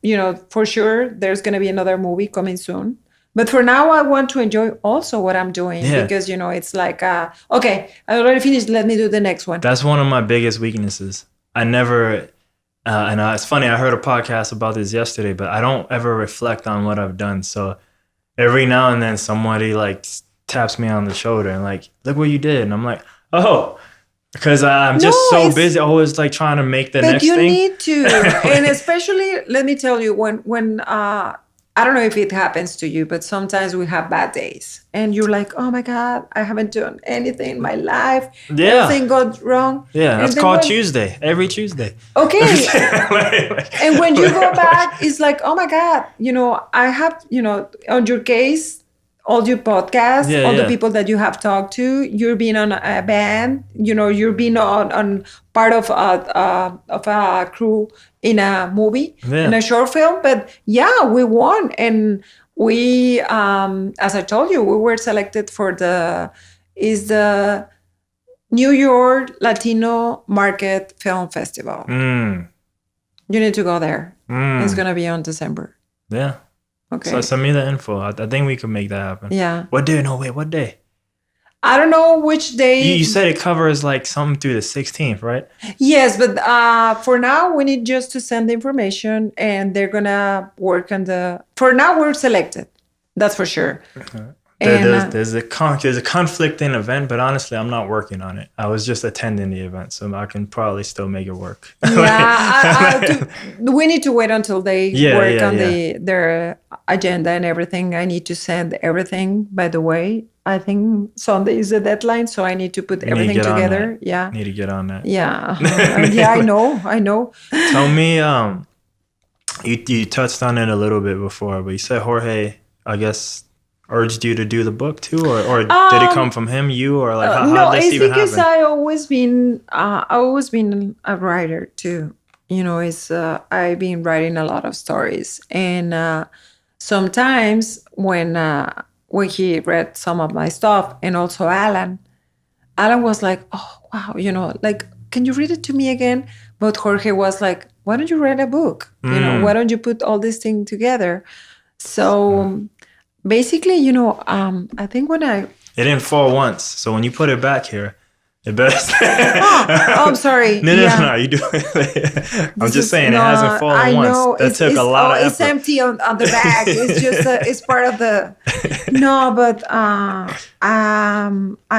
you know, for sure there's going to be another movie coming soon. But for now, I want to enjoy also what I'm doing because, you know, it's like, okay, I already finished. Let me do the next one. That's one of my biggest weaknesses. I never, it's funny, I heard a podcast about this yesterday, but I don't ever reflect on what I've done. So every now and then somebody like taps me on the shoulder and like, look what you did. And I'm like, oh, because I'm just so busy, always like trying to make the next thing. But you need to. And especially, let me tell you, when I don't know if it happens to you, but sometimes we have bad days and you're like, oh my God, I haven't done anything in my life. Yeah. Everything goes wrong. Yeah, that's called Tuesday, every Tuesday. Okay. And when you go back, it's like, oh my God, you know, I have, you know, on your case, all your podcasts, the people that you have talked to, you're being on a band, you know, you're being on part of a crew in a movie, in a short film. But we won. And we, as I told you, we were selected for the New York Latino Market Film Festival. You need to go there. It's going to be on December. Yeah. Okay. So send me the info. I think we can make that happen. Yeah. What day? No, wait, what day? I don't know which day. You said it covers like something through the 16th, right? Yes, but for now, we need just to send the information and they're going to work on for now, we're selected. That's for sure. Okay. There's a conflicting event, but honestly, I'm not working on it. I was just attending the event, so I can probably still make it work. Yeah, we need to wait until they work on their agenda and everything. I need to send everything, by the way. I think Sunday is the deadline, so I need to put everything together. Yeah. Need to get on that. Yeah. I know. Tell me, you touched on it a little bit before, but you said Jorge, I guess, urged you to do the book too, or did it come from him, you, or like how did this even happen? No, it's because I always been a writer too. You know, I've been writing a lot of stories, and sometimes when he read some of my stuff, and also Alan was like, oh wow, you know, like, can you read it to me again? But Jorge was like, why don't you write a book? You know, why don't you put all this thing together? So. Basically, you know, I think it didn't fall once. So when you put it back here, it better. I'm sorry. No, you do it. I'm just saying it hasn't fallen once. Know. That took a lot of effort. It's empty on the bag. It's just it's part of the. No, but I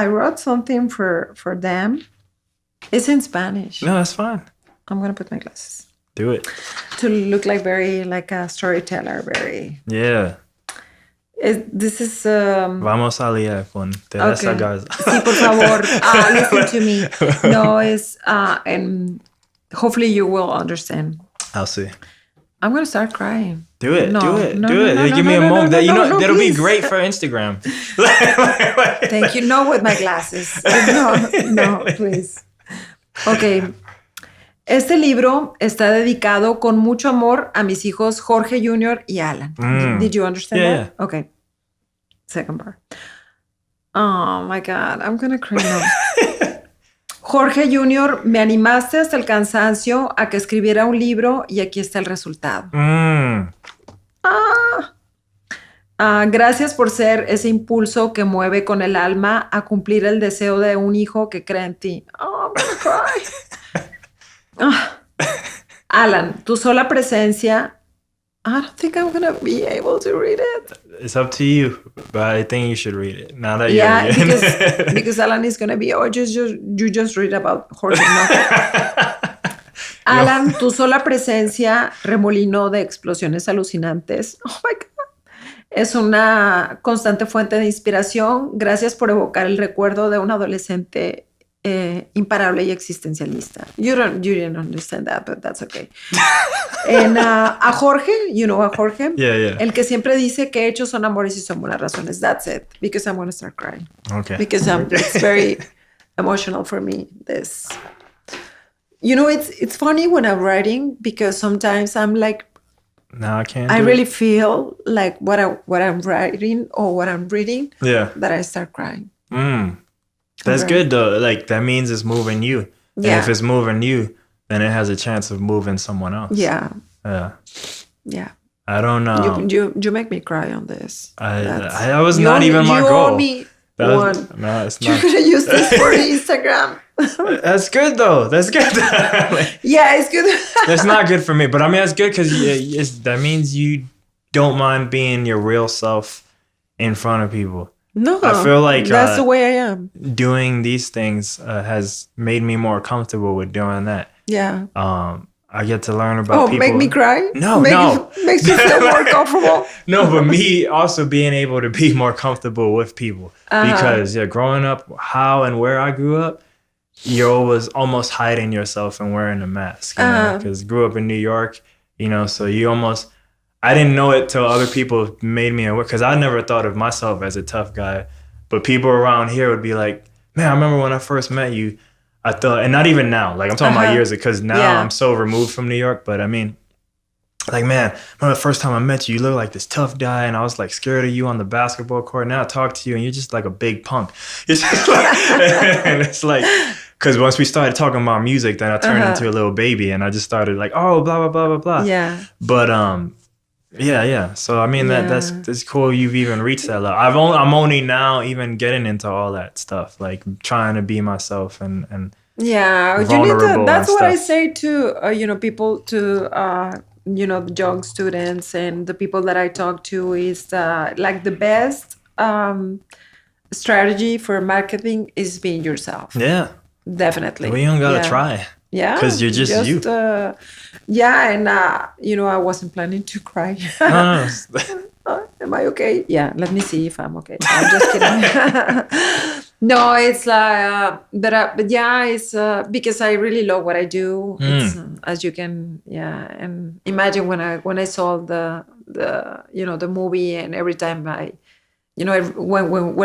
wrote something for them. It's in Spanish. No, that's fine. I'm gonna put my glasses. Do it. To look like a storyteller, very. Yeah. This is... Vamos a liar con Teresa Garza. Sí, por favor, listen to me. No, and hopefully you will understand. I'll see. I'm going to start crying. Do it. Give me a moment. That'll be great for Instagram. Thank you. No, with my glasses. No, please. Okay. Este libro está dedicado con mucho amor a mis hijos Jorge Jr. y Alan. Did you understand that? Yeah. Okay. Second part. Oh my God, I'm gonna cry now. Jorge Jr., me animaste hasta el cansancio a que escribiera un libro y aquí está el resultado. Gracias por ser ese impulso que mueve con el alma a cumplir el deseo de un hijo que cree en ti. Oh, I'm gonna cry. Alan, tu sola presencia. I don't think I'm gonna be able to read it. It's up to you, but I think you should read it. Now that you're because Alan is gonna be, you just read about Jorge. No. Alan, tu sola presencia, remolino de explosiones alucinantes. Oh my God. Es una constante fuente de inspiración. Gracias por evocar el recuerdo de un adolescente imparable y existencialista. You didn't understand that, but that's okay. And a Jorge, you know a Jorge? Yeah. El que siempre dice que hechos son amores y son buenas razones. That's it. Because I'm going to start crying. Okay. Because it's very emotional for me, this. You know, it's funny when I'm writing because sometimes I'm like, no, I can't. I really feel like what I'm writing or what I'm reading. Yeah. That I start crying. That's good though. Like that means it's moving you. Yeah. And if it's moving you, then it has a chance of moving someone else. Yeah. Yeah. I don't know. You make me cry on this. I was not even my goal. You owe me one. No, it's not. You're gonna use this for Instagram. That's good though. That's good. Yeah, it's good. That's not good for me, but I mean that's good because that means you don't mind being your real self in front of people. No, I feel like that's the way I am. Doing these things has made me more comfortable with doing that. Yeah. I get to learn about people. Make me cry? No. Makes you feel more comfortable. No, but me also being able to be more comfortable with people. Because growing up, how and where I grew up, you're always almost hiding yourself and wearing a mask. Because grew up in New York, so you almost... I didn't know it till other people made me aware, because I never thought of myself as a tough guy. But people around here would be like, man, I remember when I first met you, I thought, and not even now, like I'm talking about years ago, because now I'm so removed from New York. But I mean, like, man, I remember the first time I met you, you looked like this tough guy, and I was like scared of you on the basketball court. Now I talk to you, and you're just like a big punk. It's just like, and it's like, because once we started talking about music, then I turned into a little baby, and I just started like, oh, blah, blah, blah, blah, blah. Yeah. But, yeah. So I mean that's cool. You've even reached that level. I'm only now even getting into all that stuff, like trying to be myself and yeah. You need to. That's what I say to people, to the young students and the people that I talk to is like the best strategy for marketing is being yourself. Yeah, definitely. We don't gotta try. Yeah, because you're just you. And I wasn't planning to cry. No. Am I okay? Yeah, let me see if I'm okay. I'm just kidding. No, it's like, but yeah, it's because I really love what I do. It's, as you can, and imagine when I saw the movie, and every time when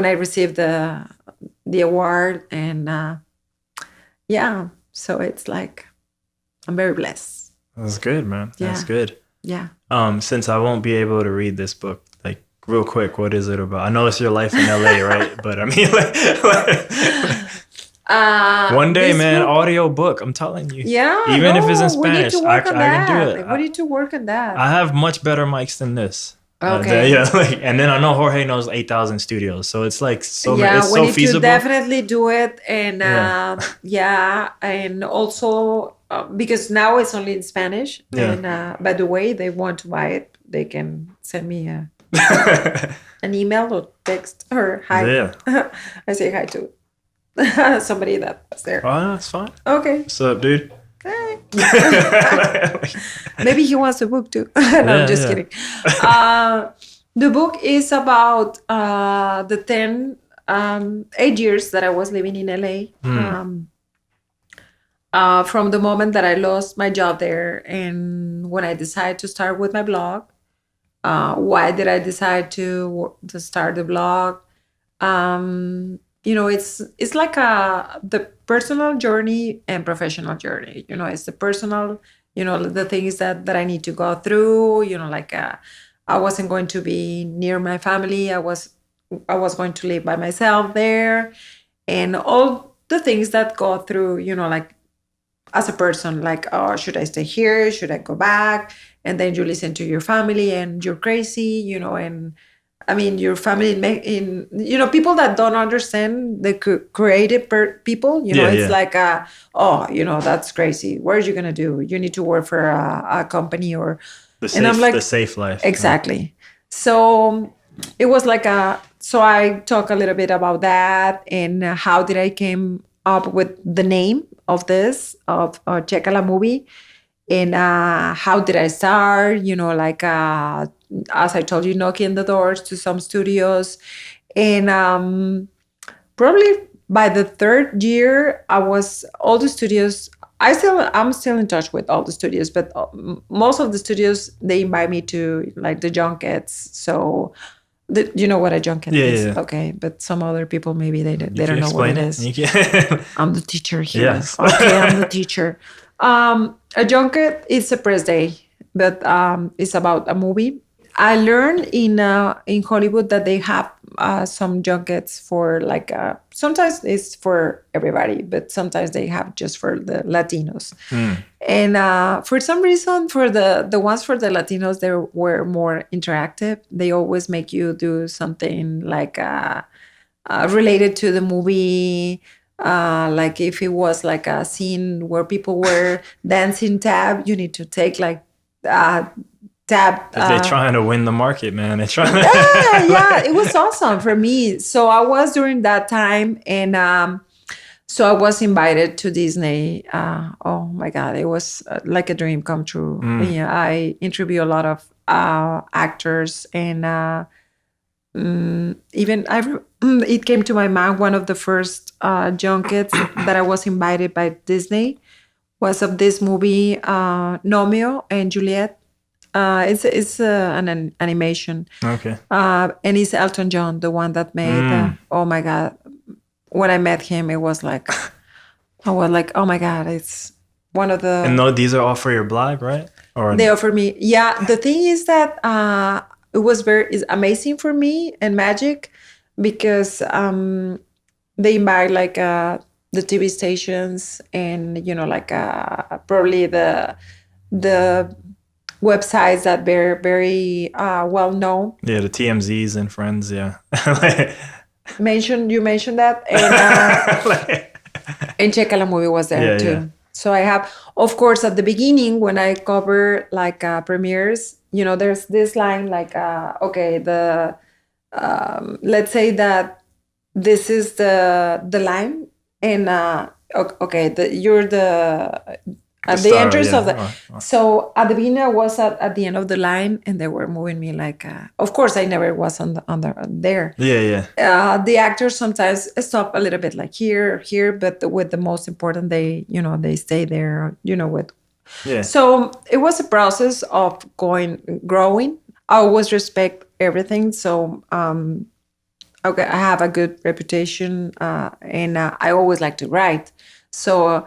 I received the award, and so it's like I'm very blessed. That's good, man. That's good. Yeah. Since I won't be able to read this book, like real quick, what is it about? I know it's your life in LA, right? But I mean, one day, man, audio book. I'm telling you. Yeah. Even if it's in Spanish, I can do it. We need to work on that. I have much better mics than this. Okay. And then I know Jorge knows 8,000 studios, so it's like so. Yeah, it's we so need feasible. to definitely do it, and and also because now it's only in Spanish. Yeah. And by the way, they want to buy it, they can send me an email or text or hi. Yeah. I say hi to somebody that was there. Oh, that's fine. Okay. What's up, dude? Hey. Maybe he wants a book too. I'm just kidding. The book is about the 8 years that I was living in LA. From the moment that I lost my job there, and when I decided to start with my blog. Why did I decide to start the blog? It's like the personal journey and professional journey. It's the personal, the things that I need to go through. I wasn't going to be near my family. I was going to live by myself there, and all the things that go through. As a person, like, oh, should I stay here? Should I go back? And then you listen to your family, and you're crazy, and I mean, your family people that don't understand the creative people, it's like, that's crazy. What are you going to do? You need to work for a company or... The safe life. Exactly. Yeah. So it was like so I talk a little bit about that and how did I came up with the name of this, of Checa La Movie. And how did I start? As I told you, knocking the doors to some studios. And probably by the third year, I was all the studios. I'm still in touch with all the studios, but most of the studios they invite me to like the junkets. So, you know what a junket is, Yeah. okay? But some other people maybe they You don't can know what explain it it. is. You can. I'm the teacher here. Yes. Okay, I'm the teacher. A junket is a press day, but it's about a movie. I learned in Hollywood that they have some junkets for like sometimes it's for everybody, but sometimes they have just for the Latinos. And for some reason, for the ones for the Latinos, they were more interactive. They always make you do something like related to the movie. Like if it was like a scene where people were dancing tab, you need to take like tab. They're trying to win the market, man. They're trying. Yeah, it was awesome for me. So I was during that time, and so I was invited to Disney. Oh my God, it was like a dream come true. Yeah, I interview a lot of actors, and even it came to my mind one of the first junkets that I was invited by Disney was of this movie, Romeo and Juliet. It's an animation. Okay. And it's Elton John, the one that made. Oh my God! When I met him, it was like I was like, oh my God! It's one of the. And no, these are all for your blog, right? Or They offered me. Yeah, the thing is that it was is amazing for me and magic because they invite like the TV stations and like probably the websites that they're very well known. Yeah, the TMZs and Friends. Yeah. You mentioned that, and and Checa La Movie was there too. Yeah. So I have, of course, at the beginning when I cover like premieres, there's this line like, okay, the let's say that this is the line, and okay, you're the at the entrance of the. So at the beginning, I was at the end of the line, and they were moving me like. Of course, I never was on there. Yeah. The actors sometimes stop a little bit, like here, but with the most important, they stay there. With. Yeah. So it was a process of growing. I always respect everything. So okay, I have a good reputation, and I always like to write. So.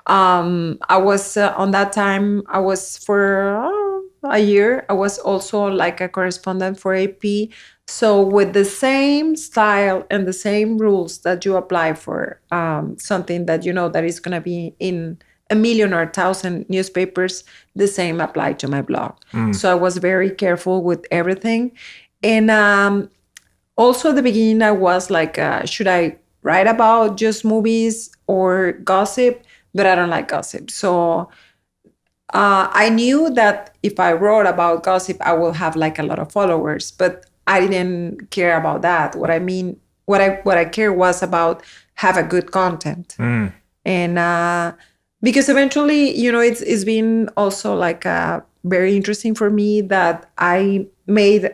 I was on that time. I was for a year. I was also like a correspondent for AP. So with the same style and the same rules that you apply for something that that is going to be in a million or 1,000 newspapers, the same applied to my blog. So I was very careful with everything, and also at the beginning I was like, should I write about just movies or gossip? But I don't like gossip. So I knew that if I wrote about gossip, I will have like a lot of followers. But I didn't care about that. What I care was about have a good content. And because eventually, it's been also like very interesting for me that I made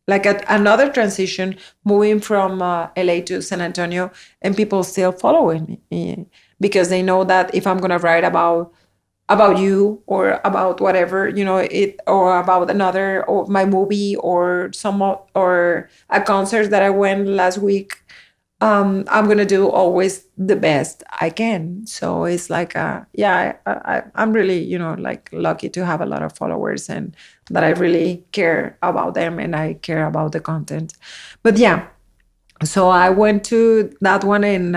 like another transition moving from LA to San Antonio, and people still following me. Because they know that if I'm gonna write about you or about whatever, or about another or my movie or or a concert that I went last week, I'm gonna do always the best I can. So it's like I'm really like lucky to have a lot of followers and that I really care about them and I care about the content. But yeah, so I went to that one and.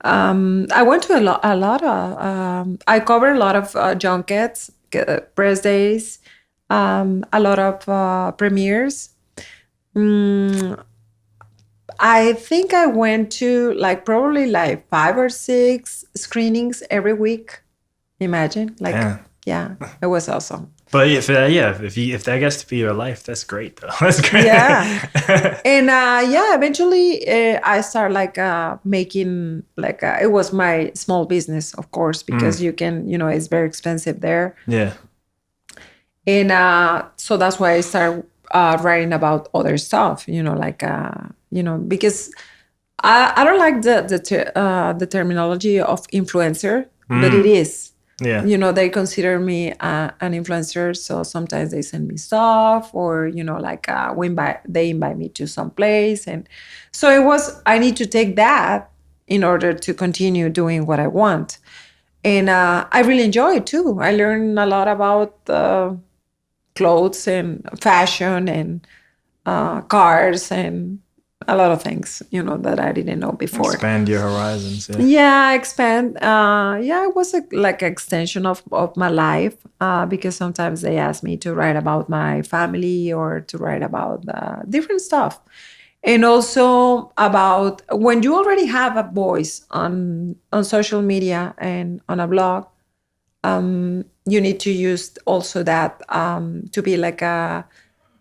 I went to a lot of. I covered a lot of junkets, press days, a lot of premieres. I think I went to like probably like 5 or 6 screenings every week. Imagine, like, yeah, it was awesome. But if that gets to be your life, that's great though. That's great. Yeah, and eventually I started like making like it was my small business, of course, because you can it's very expensive there. Yeah, and so that's why I started writing about other stuff. Like because I don't like the terminology of influencer, but it is. Yeah. You know, they consider me an influencer, so sometimes they send me stuff, or you know, like they invite me to some place, and so I need to take that in order to continue doing what I want, and I really enjoy it too. I learn a lot about clothes and fashion and cars and a lot of things, you know, that I didn't know before. Expand your horizons. Yeah. Yeah, expand. Yeah, it was like an extension of my life because sometimes they ask me to write about my family or to write about different stuff. And also about when you already have a voice on social media and on a blog, you need to use also that to be like a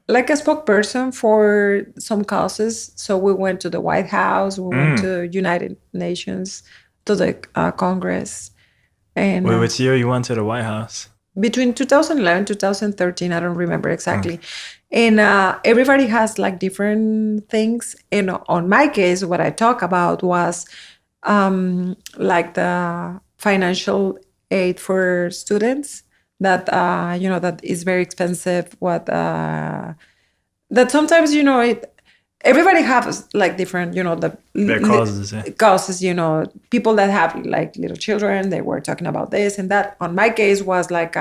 spokesperson for some causes. So we went to the White House, we went to United Nations, to the Congress, and Wait, which year you went to the White House? between 2011 2013, I don't remember exactly. And everybody has like different things. And on my case, what I talk about was like the financial aid for students that you know, that is very expensive. What that sometimes, you know, everybody has like different, you know, Their causes. Yeah. causes, you know, people that have like little children, they were talking about this and that. On my case was like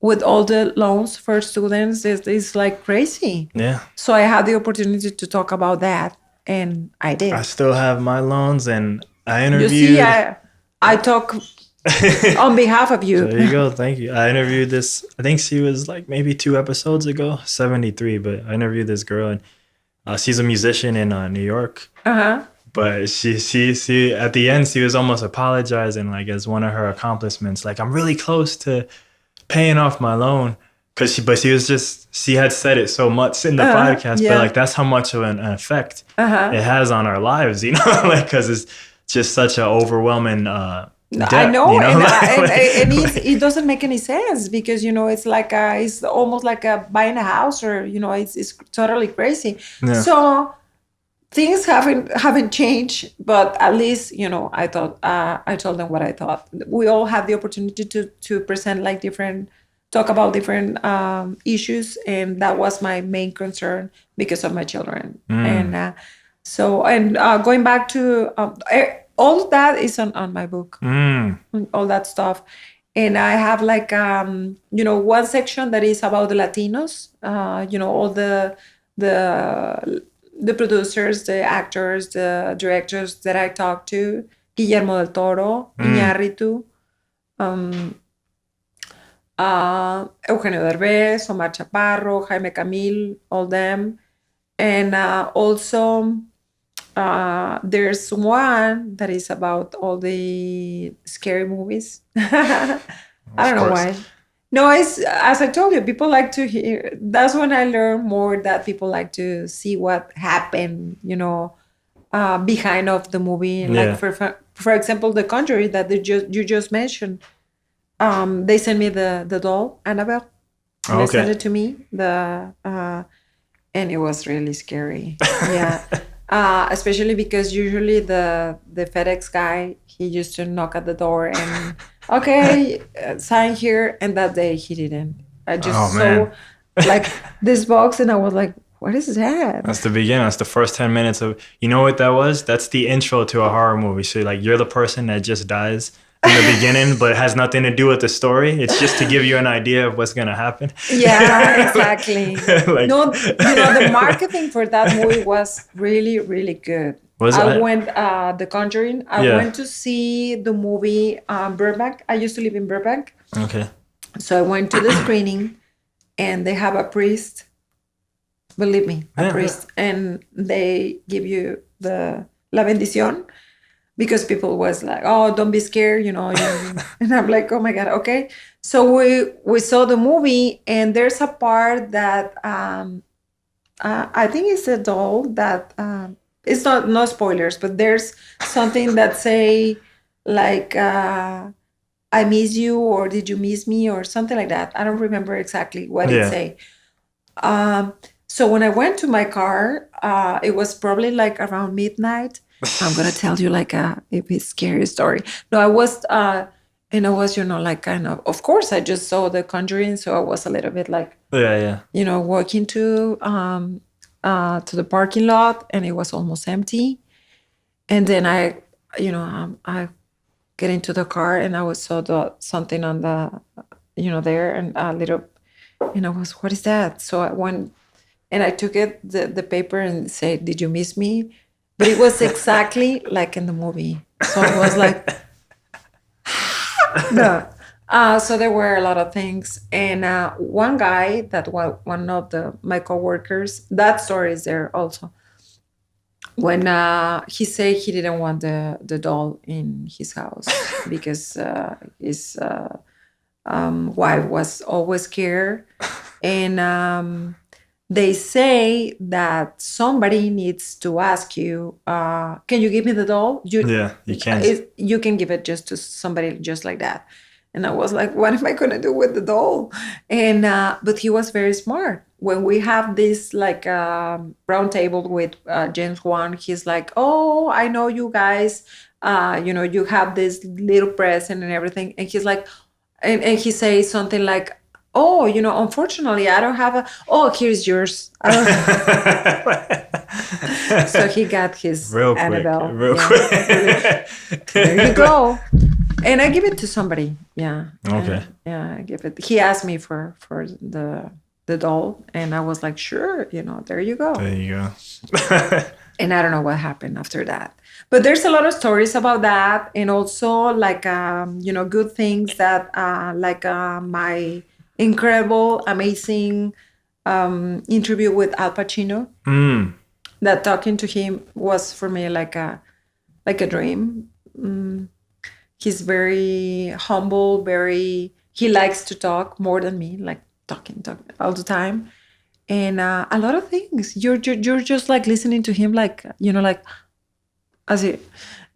with all the loans for students, it's like crazy. Yeah. So I had the opportunity to talk about that, and I did. I still have my loans, and I You interviewed. see, I talk on behalf of you. There you go. Thank you. I interviewed this. I think she was like maybe 2 episodes ago, 73. But I interviewed this girl, and she's a musician in New York. But she at the end, she was almost apologizing, like as one of her accomplishments. Like, I'm really close to paying off my loan, but she had said it so much in the podcast. Yeah. But like, that's how much of an effect it has on our lives, you know, like because it's just such an overwhelming. Debt, I know, you know? and it doesn't make any sense because, you know, it's like it's almost like buying a house, or you know, it's totally crazy. Yeah. So things haven't changed, but at least, you know, I thought I told them what I thought. We all have the opportunity to present like talk about different issues, and that was my main concern because of my children. And going back to all of that is on my book, all that stuff. And I have like you know, one section that is about the Latinos, you know, all the producers, the actors, the directors that I talked to, Guillermo del Toro, Iñárritu, Eugenio Derbez, Omar Chaparro, Jaime Camil, all them. And also there's one that is about all the scary movies. I don't know why. No, it's, as I told you, people like to hear. That's when I learned more that people like to see what happened, you know, behind of the movie. Yeah. Like for example, The Conjuring that you just mentioned. They sent me the doll Annabelle. And they sent it to me. And it was really scary. Yeah. Especially because usually the FedEx guy, he used to knock at the door and okay, sign here, and that day he didn't. I just saw like this box and I was like, what is that? That's the beginning. That's the first 10 minutes of, you know what that was? That's the intro to a horror movie. So like, you're the person that just dies in the beginning, but it has nothing to do with the story. It's just to give you an idea of what's going to happen. Yeah, exactly. Like, no, you know, the marketing for that movie was really, really good. I went, The Conjuring. I went to see the movie Burbank. I used to live in Burbank. Okay. So I went to the screening, and they have a priest. Believe me, a priest. And they give you the La Bendición, because people was like, oh, don't be scared, you know. And I'm like, oh my God, okay. So we saw the movie, and there's a part that I think it's a doll that it's no spoilers, but there's something that say like I miss you, or did you miss me, or something like that. I don't remember exactly what it say. So when I went to my car, it was probably like around midnight, I'm gonna tell you like a scary story. No, I was and I was, like kind of course I just saw The Conjuring, so I was a little bit like, Yeah, walking to the parking lot, and it was almost empty. And then I get into the car, and I was saw something on the, there, and a little, and I was, what is that? So I went and I took the paper and said, "Did you miss me?" But it was exactly like in the movie. So I was like, no. So there were a lot of things, and one guy that was one of my coworkers. That story is there also. When he said he didn't want the doll in his house because his wife was always scared, and they say that somebody needs to ask you, "Can you give me the doll?" You can. You can give it just to somebody just like that. And I was like, what am I going to do with the doll? And but he was very smart. When we have this like round table with James Wan, he's like, "Oh, I know you guys. You have this little present and everything." And he's like, and he says something like, "Oh, unfortunately, I don't have a. Oh, here's yours." So he got his real Annabelle. Real quick. There you go. And I give it to somebody. Yeah. Okay. I give it. He asked me for the doll, and I was like, sure. There you go. There you go. And I don't know what happened after that. But there's a lot of stories about that, and also like good things that like my incredible, amazing interview with Al Pacino. That talking to him was for me like a dream. He's very humble, he likes to talk more than me, like talking all the time. And a lot of things. You're just like listening to him, like, like as it.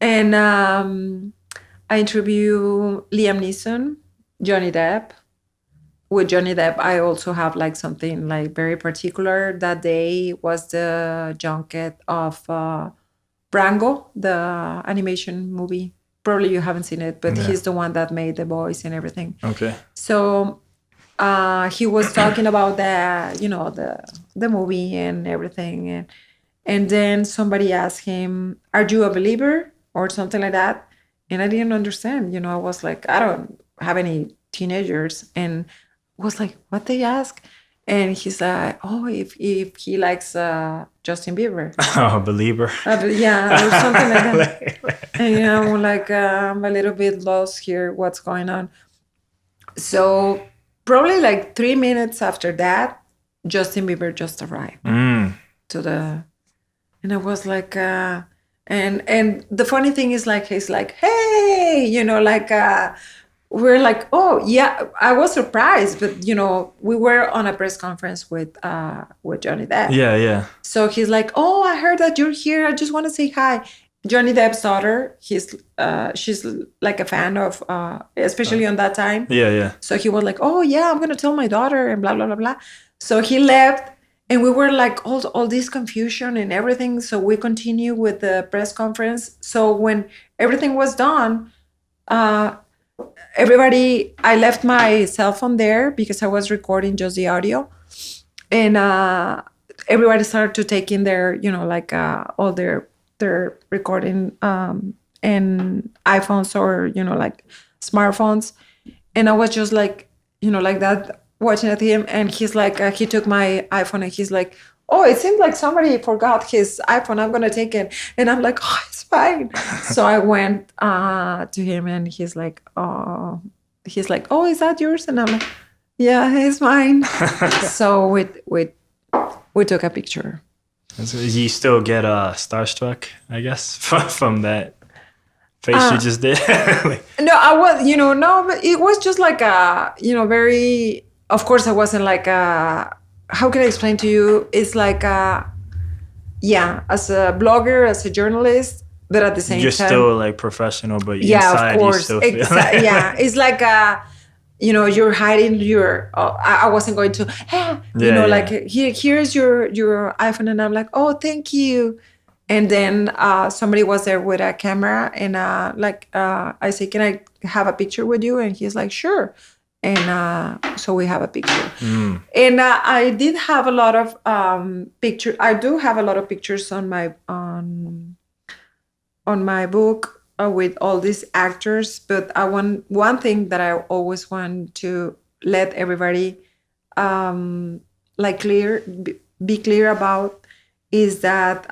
And I interview Liam Neeson, Johnny Depp. With Johnny Depp, I also have like something like very particular. That day was the junket of Brango, the animation movie. Probably you haven't seen it, but he's the one that made the voice and everything. Okay. So he was talking about the movie and everything, and then somebody asked him, "Are you a believer?" or something like that, and I didn't understand. I was like, I don't have any teenagers, and was like, what they ask? And he's like, oh, if he likes Justin Bieber. Oh, believer. Yeah, or something like that. And I'm like, I'm a little bit lost here. What's going on? So probably like 3 minutes after that, Justin Bieber just arrived to the, and I was like, and the funny thing is like, he's like, hey, like, we're like, oh yeah, I was surprised, but we were on a press conference with Johnny Depp. Yeah. So he's like, oh, I heard that you're here. I just want to say hi. Johnny Depp's daughter, she's like a fan of, especially on that time. Yeah. So he was like, oh yeah, I'm gonna tell my daughter and blah blah blah blah. So he left, and we were like all this confusion and everything. So we continue with the press conference. So when everything was done, everybody, I left my cell phone there because I was recording just the audio, and everybody started to take in their, like all their recording and iPhones or like smartphones, and I was just like like that watching at him, and he's like he took my iPhone and he's like, oh, it seems like somebody forgot his iPhone. I'm gonna take it, and I'm like, oh, it's fine. So I went to him, and he's like, oh, is that yours? And I'm like, yeah, it's mine. So we took a picture. You still get starstruck, I guess, from that face you just did. No, I was, no, but it was just like a, very. Of course, I wasn't like a. How can I explain to you? It's like yeah, as a blogger, as a journalist, but at the same time, you're still like professional, but inside, of course, you still feel like yeah, it's like you're hiding your. I wasn't going to, like here's your iPhone, and I'm like, oh, thank you, And then somebody was there with a camera, and I say, "Can I have a picture with you?" And he's like, "Sure." And so we have a picture. And I did have a lot of pictures. I do have a lot of pictures on my book with all these actors. But one thing that I always want to let everybody be clear about is that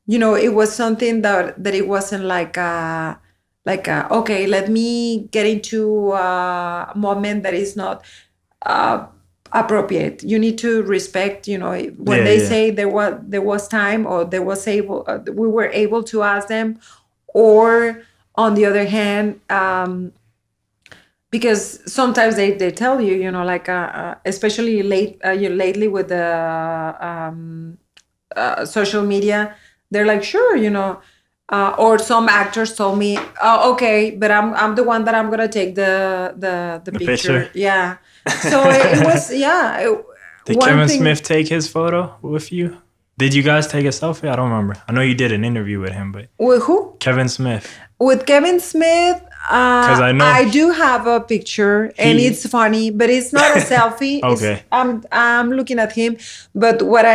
it was something that it wasn't like okay, let me get into a moment that is not appropriate. You need to respect, when they say there was time, or we were able to ask them, or on the other hand, because sometimes they tell you, especially lately with the social media, they're like, sure, or some actors told me, "Oh, okay, but I'm the one that I'm gonna take the picture." Yeah. So it was, yeah. Did Kevin Smith take his photo with you? Did you guys take a selfie? I don't remember. I know you did an interview with him, but with who? Kevin Smith. With Kevin Smith, because I do have a picture, and it's funny, but it's not a selfie. Okay. I'm looking at him, but what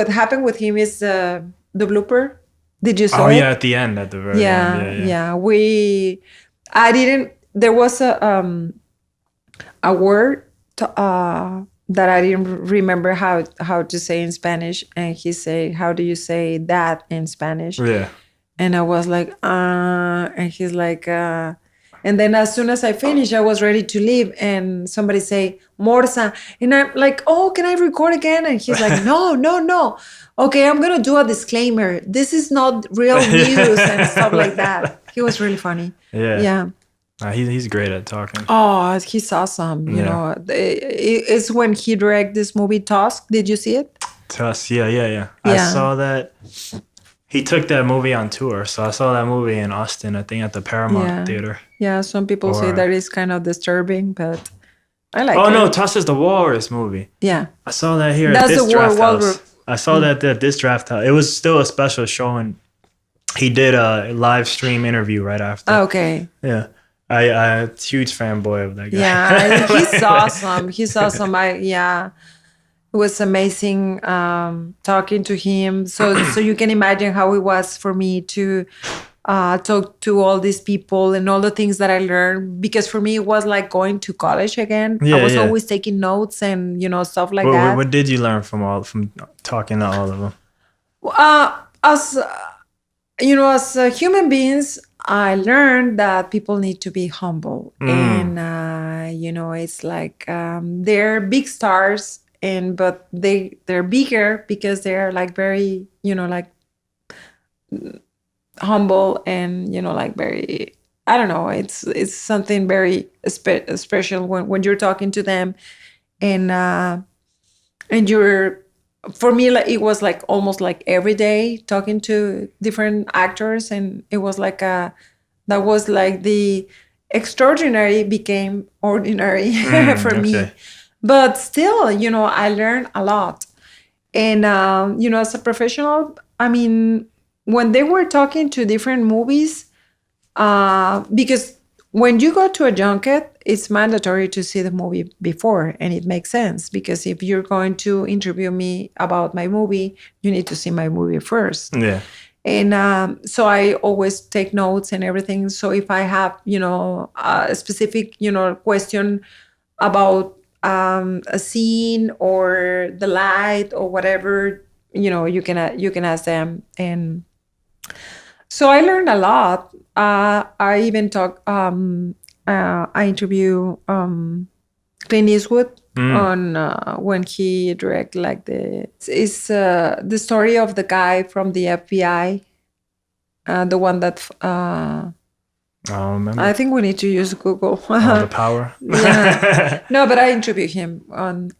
happened with him is the blooper. Did you saw it? Oh yeah, at the end, at the very end. Yeah. I didn't. There was a word that I didn't remember how to say in Spanish, and he said, "How do you say that in Spanish?" Yeah. And I was like, and he's like, and then as soon as I finished, I was ready to leave, and somebody say, "Morsa," and I'm like, "Oh, can I record again?" And he's like, "No. Okay, I'm gonna do a disclaimer. This is not real news," and stuff like that. He was really funny. Yeah. He's great at talking. Oh, he's awesome. It's when he directed this movie Tusk. Did you see it? Tusk, yeah. I saw that. He took that movie on tour, so I saw that movie in Austin, I think at the Paramount Theater. Yeah, some people say that is kind of disturbing, but I like it. Oh no, Tusk is the Walrus movie. Yeah. I saw that here That's at this draft Walrus. house. I saw that at this draft house. It was still a special show, and he did a live stream interview right after. Okay. Yeah. I'm a huge fanboy of that guy. Yeah, he's awesome. He's awesome. It was amazing talking to him. So you can imagine how it was for me to talk to all these people and all the things that I learned. Because for me, it was like going to college again. I was always taking notes and stuff like that. What did you learn from talking to all of them? As human beings, I learned that people need to be humble, and it's like they're big stars, but they're bigger because they're like very like humble, and like very, I don't know, it's something very special when you're talking to them, and you're. For me, like, it was like almost like every day talking to different actors, and it was like that was like the extraordinary became ordinary for me. But still, I learned a lot. And as a professional, I mean, when they were talking to different movies, because when you go to a junket, it's mandatory to see the movie before, and it makes sense, because if you're going to interview me about my movie, you need to see my movie first. Yeah. And so I always take notes and everything. So if I have, a specific, question about a scene or the light or whatever, you can ask them. And so I learned a lot. I even I interview Clint Eastwood on when he directed like the story of the guy from the FBI, the one that I think we need to use Google. The Power. Yeah. No, but I interviewed him on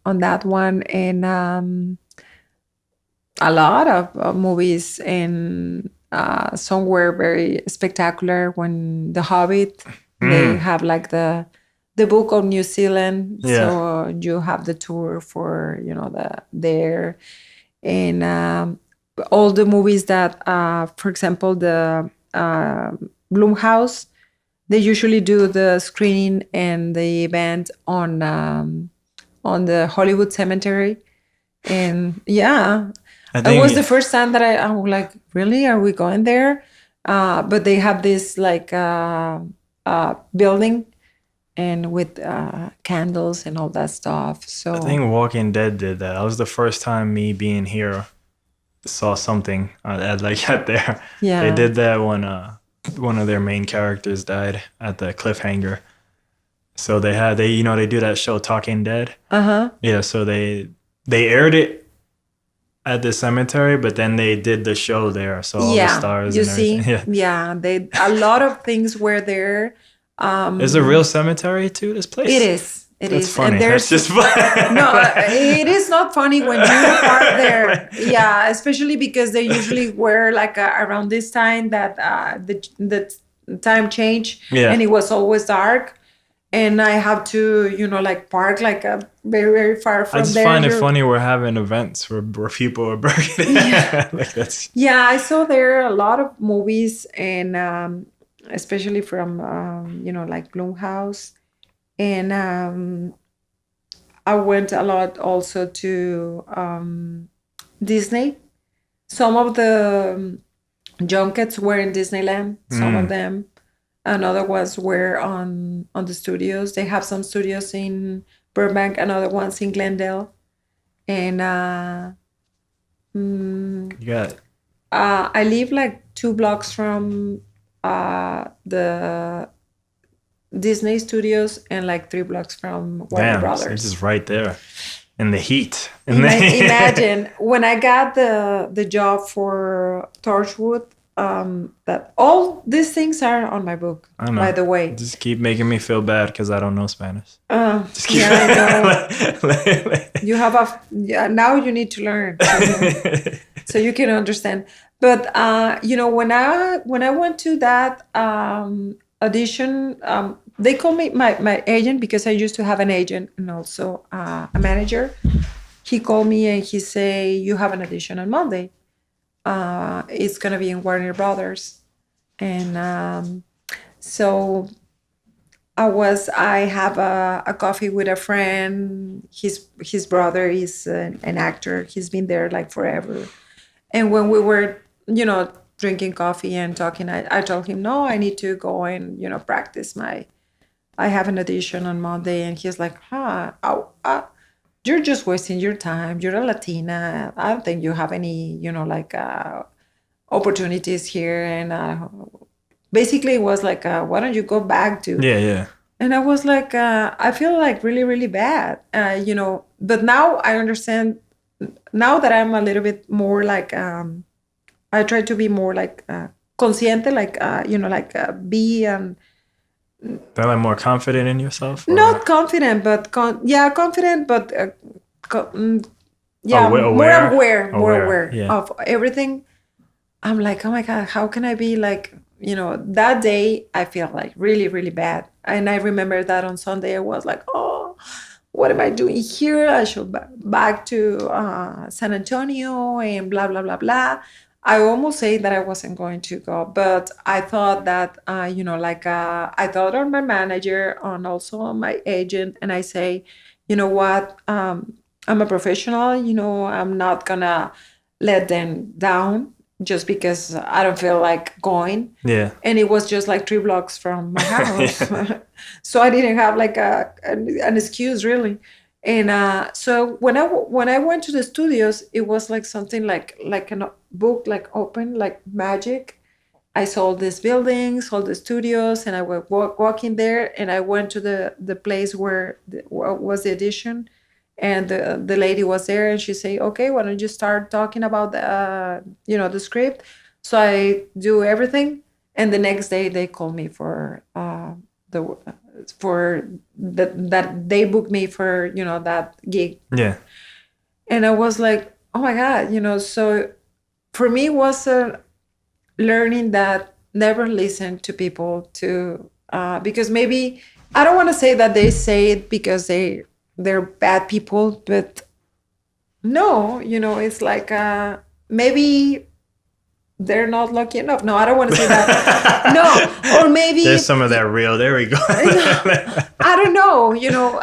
that one, and a lot of movies, and some were very spectacular. When The Hobbit, they have like the book of New Zealand, so you have the tour for there, and all the movies that, for example, the Blumhouse, they usually do the screening and the event on the Hollywood Cemetery. And yeah, it was the first time that I'm like, really, are we going there? But they have this like building and with candles and all that stuff. So I think Walking Dead did that. That was the first time me being here saw something at there. Yeah. They did that when one of their main characters died at the cliffhanger. So they do that show Talking Dead. Yeah, so they aired it at the cemetery, but then they did the show there. So all the stars and everything. Yeah, a lot of things were there. There's a real cemetery to this place? It is. That's funny. And That's just funny. No, it is not funny when you are there. Yeah, especially because they usually were like around this time that the time change. Yeah. And it was always dark. And I have to, like park like very, very far from there. I just find it funny we're having events where people are burning. Yeah. Yeah, I saw there a lot of movies, and especially from, like Blumhouse. And I went a lot also to Disney. Some of the junkets were in Disneyland, some of them. Another ones were on the studios. They have some studios in Burbank, another ones in Glendale. And you got it. I live like 2 blocks from the Disney Studios and like 3 blocks from Warner Brothers. It's just right there in the heat. Imagine when I got the job for Torchwood, that all these things are on my book, I know. by the way. Just keep making me feel bad because I don't know Spanish. Just keep I know. You have now you need to learn so you can understand. But when I went to that audition, they called me my agent, because I used to have an agent and also a manager. He called me and he say, you have an audition on Monday. It's gonna be in Warner Brothers. And so I have a coffee with a friend. His brother is an actor. He's been there like forever. And when we were drinking coffee and talking, I told him, no, I need to go and practice I have an audition on Monday. And he's like, you're just wasting your time. You're a Latina. I don't think you have any opportunities here. And basically it was like, why don't you go back to yeah. And I was like, I feel like really, really bad, but now I understand, now that I'm a little bit more like, I try to be more like consciente, like, be They're like more confident in yourself? Or? Not confident, but confident, but aware. More aware yeah. of everything. I'm like, oh my God, how can I be like, that day I feel like really, really bad. And I remember that on Sunday I was like, oh, what am I doing here? I should back to San Antonio and blah, blah, blah, blah. I almost say that I wasn't going to go, but I thought that, I thought on my manager and also on my agent, and I say, you know what, I'm a professional, I'm not gonna let them down just because I don't feel like going. Yeah. And it was just like 3 blocks from my house. So I didn't have like an excuse really. And so when I went to the studios, it was like something like a book, like open, like magic. I saw all these buildings, all the studios, and I was walking there, and I went to the place where was the audition, and the lady was there, and she said, okay, why don't you start talking about the script? So I do everything, and the next day they called me for that they booked me for that gig. Yeah. And I was like, oh my God, so for me it was a learning that never listen to people because maybe I don't want to say that they say it because they're bad people, but no, it's like maybe they're not lucky enough. No, I don't want to say that. No, or maybe There's some of that real. There we go. I don't know.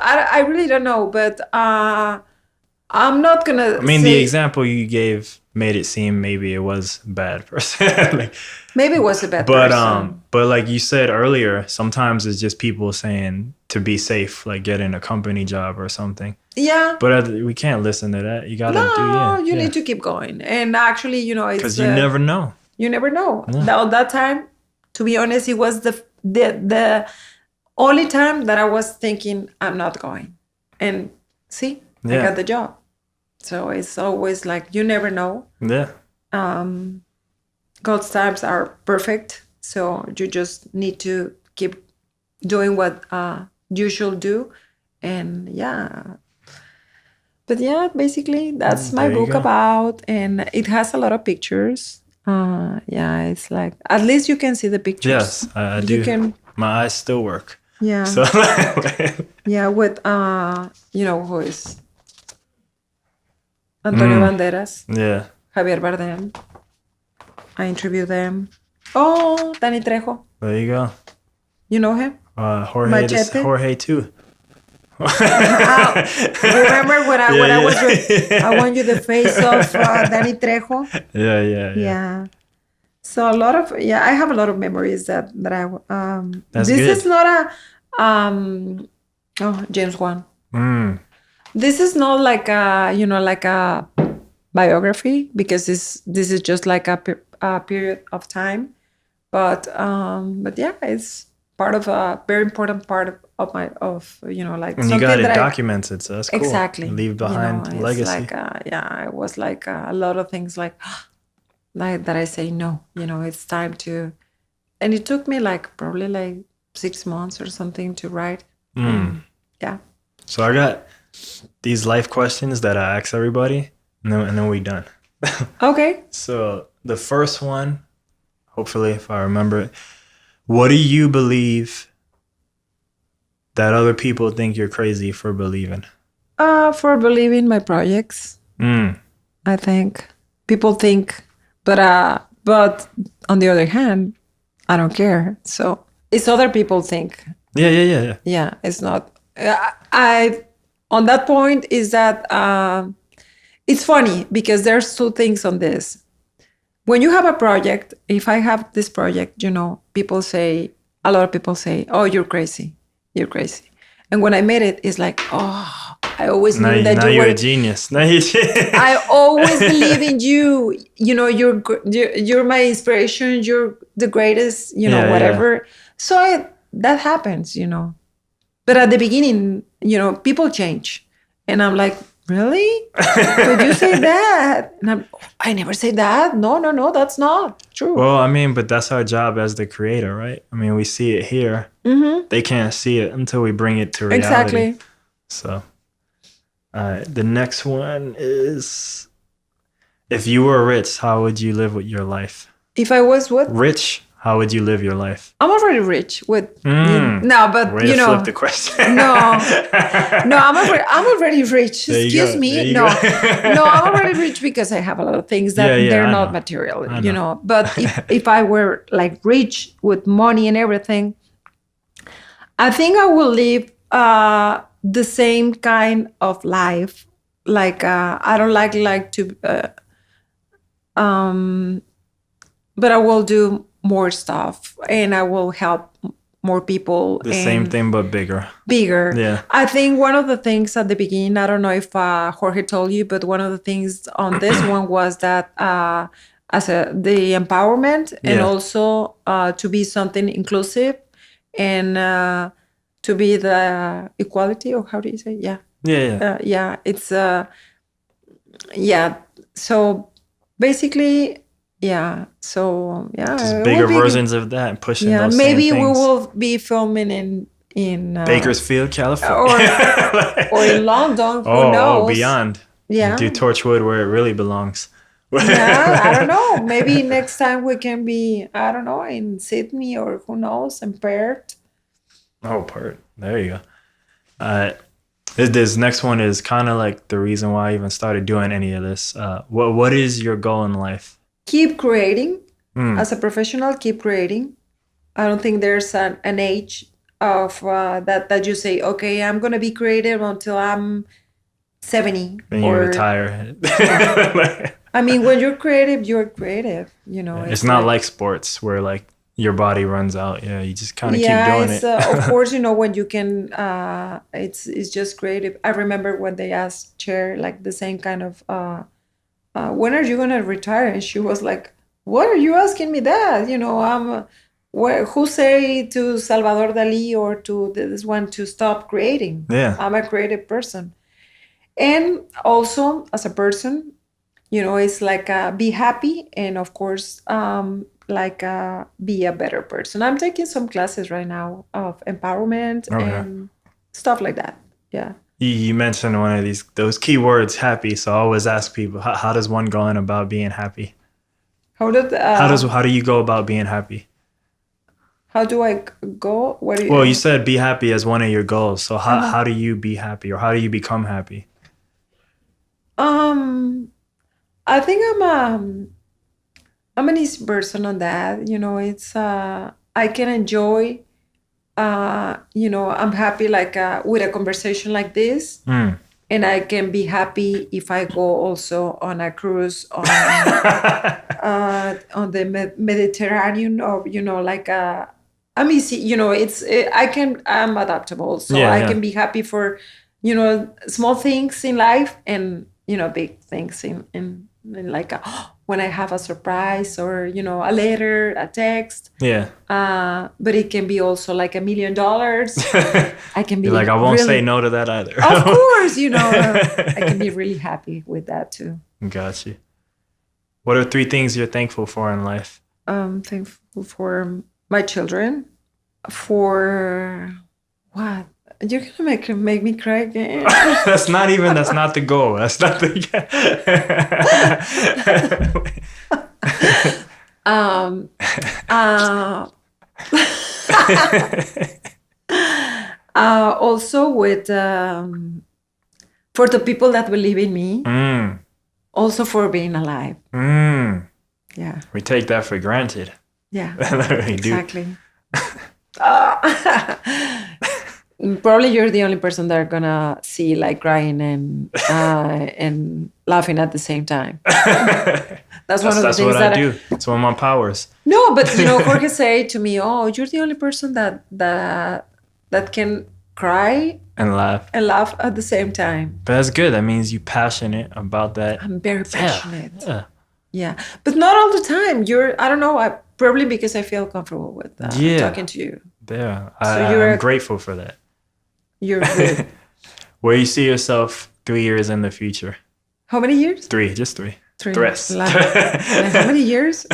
I really don't know. But I'm not gonna. I mean, the example you gave made it seem maybe it was bad person. Maybe it was a bad person. But like you said earlier, sometimes it's just people saying to be safe, like getting a company job or something. Yeah. But we can't listen to that. You gotta you need to keep going. And actually, it's because you never know. You never know. Yeah. That time, to be honest, it was the only time that I was thinking I'm not going. And see, I got the job. So it's always like you never know. Yeah. God's times are perfect. So you just need to keep doing what you should do. And but basically that's my book about, and it has a lot of pictures. It's like at least you can see the pictures. Yes, I do. My eyes still work. Yeah. So with who is Antonio Banderas. Yeah. Javier Bardem. I interviewed them. Oh, Danny Trejo. There you go. You know him? Jorge too. Remember when I was I want you the face of Danny Trejo? Yeah. So a lot of I have a lot of memories that I That's this good. is not a James Wan. This is not like a biography, because this is just like a period of time, but it's part of a very important part of my like. And you got it documented, so that's cool. Exactly. Leave behind legacy. It was like a lot of things like that I say no. It's time to, and it took me probably 6 months or something to write. Yeah. So I got these life questions that I ask everybody, and then we done. Okay. So the first one, hopefully if I remember it, what do you believe that other people think you're crazy for believing? For believing my projects. I think people think, but on the other hand, I don't care. So it's other people think. Yeah. Yeah, it's not. I on that point is that it's funny because there's two things on this. When you have a project, if I have this project, a lot of people say, oh, you're crazy. And when I made it, it's like, oh, I always knew that you're a genius. I always believe in you. You're my inspiration. You're the greatest, whatever. Yeah. So that happens, But at the beginning, people change. And I'm like, really? Could you say that? And I never say that. No, that's not true. Well, I mean, but that's our job as the creator, right? I mean, we see it here. Mm-hmm. They can't see it until we bring it to reality. Exactly. So, the next one is, if you were rich, how would you live with your life? If I was what? Rich. How would you live your life? I'm already rich with no, but way to flip the question. No, I'm already rich. Excuse me. No, I'm already rich because I have a lot of things that they're not material, But if I were rich with money and everything, I think I will live the same kind of life. I don't like to, but I will do more stuff, and I will help more people. The same thing, but bigger. Yeah. I think one of the things at the beginning, I don't know if Jorge told you, but one of the things on this one was that the empowerment and also to be something inclusive and to be the equality, or how do you say? Yeah. It's so basically. Yeah. So just bigger versions of that and pushing those maybe same things. We will be filming in Bakersfield, California, or in London. Who knows? Beyond. Yeah. Do Torchwood where it really belongs. I don't know. Maybe next time we can be, I don't know, in Sydney or who knows, in Perth. Oh, Perth. There you go. This next one is kind of like the reason why I even started doing any of this. What is your goal in life? Keep creating. As a professional, keep creating. I don't think there's an age of that you say, okay, I'm going to be creative until I'm 70. Then you retire. I mean, when you're creative, you're creative. You know, it's not like sports where like your body runs out. Yeah, you just kind of keep doing it. Of course, you know, when you can, it's just creative. I remember when they asked Cher like the same kind of, when are you going to retire? And she was like, what are you asking me that? You know, who say to Salvador Dali or to this one to stop creating? Yeah. I'm a creative person. And also as a person, you know, it's like be happy and of course, be a better person. I'm taking some classes right now of empowerment and stuff like that. Yeah. You mentioned one of those key words, happy. So I always ask people, how does one go in about being happy? How do you go about being happy? How do I go? Well, you said be happy as one of your goals. So how do you be happy, or how do you become happy? I think I'm an easy person on that. You know, it's I can enjoy. You know, I'm happy like with a conversation like this. And I can be happy if I go also on a cruise on the Mediterranean, or you know, like I'm easy. You know, I'm adaptable, so I can be happy for, you know, small things in life and, you know, big things in like when I have a surprise or, you know, a letter, a text. Yeah. But it can be also like $1 million. I can be like, I won't say no to that either. Of course, you know, I can be really happy with that too. Got you. What are 3 things you're thankful for in life? Thankful for my children. For what? You're gonna make me cry again. That's not the goal. That's not the also with for the people that believe in me. Also for being alive. Yeah. We take that for granted. Yeah. We exactly. Probably you're the only person that are gonna see like crying and laughing at the same time. That's one of the things that I do. It's one of my powers. No, but you know, Jorge say to me, "Oh, you're the only person that can cry and laugh at the same time." But that's good. That means you're passionate about that. I'm very passionate. Yeah, but not all the time. I don't know. Probably because I feel comfortable with talking to you. Yeah, I'm grateful for that. You're good. Where you see yourself 3 years in the future? How many years? 3, just 3. 3. How many years?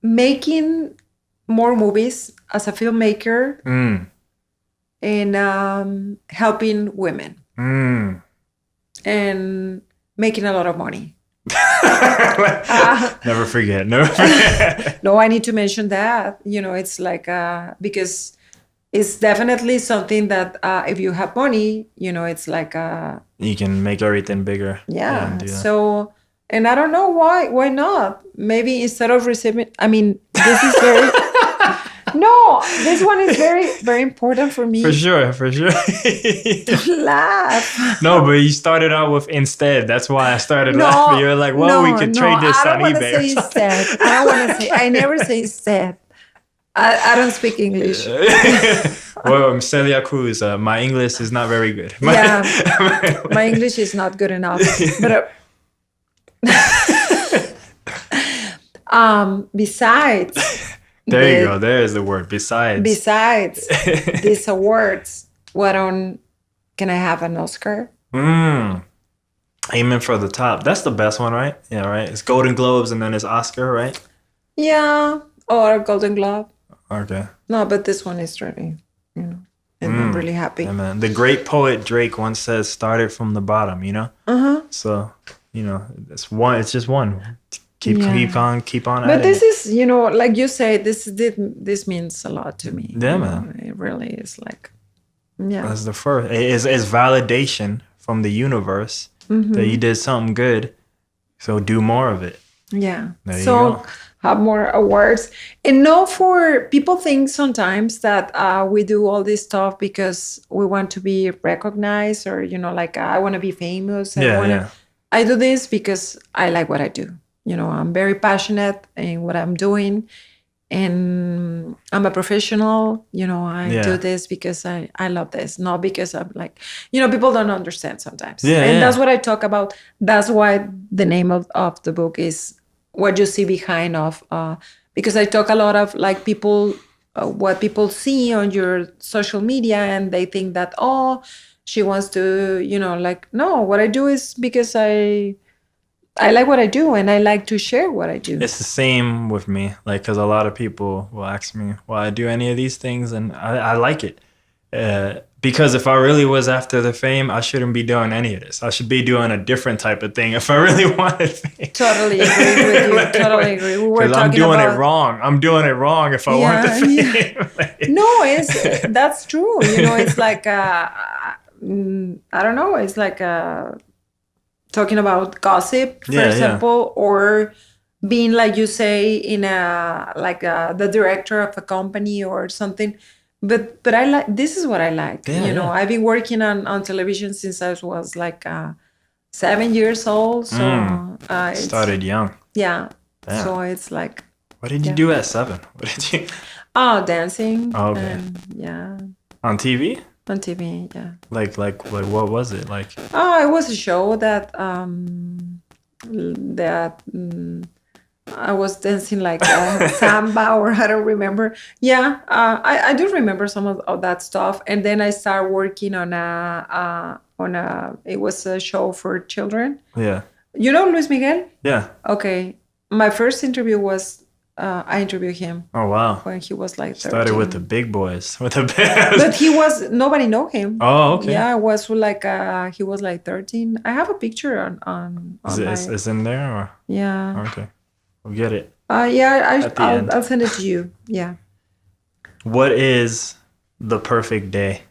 Making more movies as a filmmaker and helping women and making a lot of money. Never forget. No, I need to mention that. You know, it's like because it's definitely something that if you have money, you know, it's like you can make everything bigger. Yeah. So, and I don't know why not? Maybe instead of receiving, I mean, this is very. No, this one is very, very important for me. For sure. Don't laugh. No, but you started out with instead. That's why I started laughing. You were like, well, we could trade this on eBay. I don't want to say. I never say instead. I don't speak English. Well, Celia Cruz, my English is not very good. My English is not good enough. But besides. There you go. There's the word. Besides these awards, can I have an Oscar? Aiming for the top. That's the best one, right? Yeah, right. It's Golden Globes and then it's Oscar, right? Yeah, or Golden Globe. Okay. No, but this one is really, you know, and I'm really happy. Yeah, man. The great poet Drake once said, "Started from the bottom," you know. So, you know, it's just one. Keep on. But this is, you know, like you say, this means a lot to me. Yeah, man. It really is like. Yeah. That's the first. It's validation from the universe that you did something good. So do more of it. Yeah. There you So go. have more awards. And no, for people think sometimes that we do all this stuff because we want to be recognized, or, like I want to be famous. Yeah. I do this because I like what I do. I'm very passionate in what I'm doing, and I'm a professional. I do Yeah. this because I love this, not because I'm like, people don't understand sometimes. Yeah, And yeah. that's what I talk about. That's why the name of the book is What You See Behind of, because I talk a lot of like people, what people see on your social media, and they think that, oh, she wants to, like, no, what I do is because I like what I do, and I like to share what I do. It's the same with me. Like, because a lot of people will ask me why I do any of these things, and I like it. Because if I really was after the fame, I shouldn't be doing any of this. I should be doing a different type of thing if I really wanted fame. Totally agree with you. Totally agree. We were Because I'm talking doing about it wrong. I'm doing it wrong if I want the fame. No, that's true. It's like I don't know. It's like talking about gossip, for example, or being, like you say, in the director of a company or something. But I like, this is what I like. I've been working on television since I was like 7 years old. So started young. Yeah. Damn. So it's like. What did you do at 7? What did you? Oh, dancing. Oh, okay. And, yeah. On TV? On TV, yeah. Like what was it like? Oh, it was a show that I was dancing like samba, or I don't remember. Yeah, I do remember some of that stuff. And then I started working on it was a show for children. Yeah. You know Luis Miguel? Yeah. Okay. My first interview was I interviewed him. Oh, wow. When he was like 13. Started with the big boys. With the But nobody know him. Oh, okay. Yeah, it was like he was like 13. I have a picture on Is in there or? Yeah. Okay. We'll get it. Yeah, I'll send it to you. Yeah. What is the perfect day?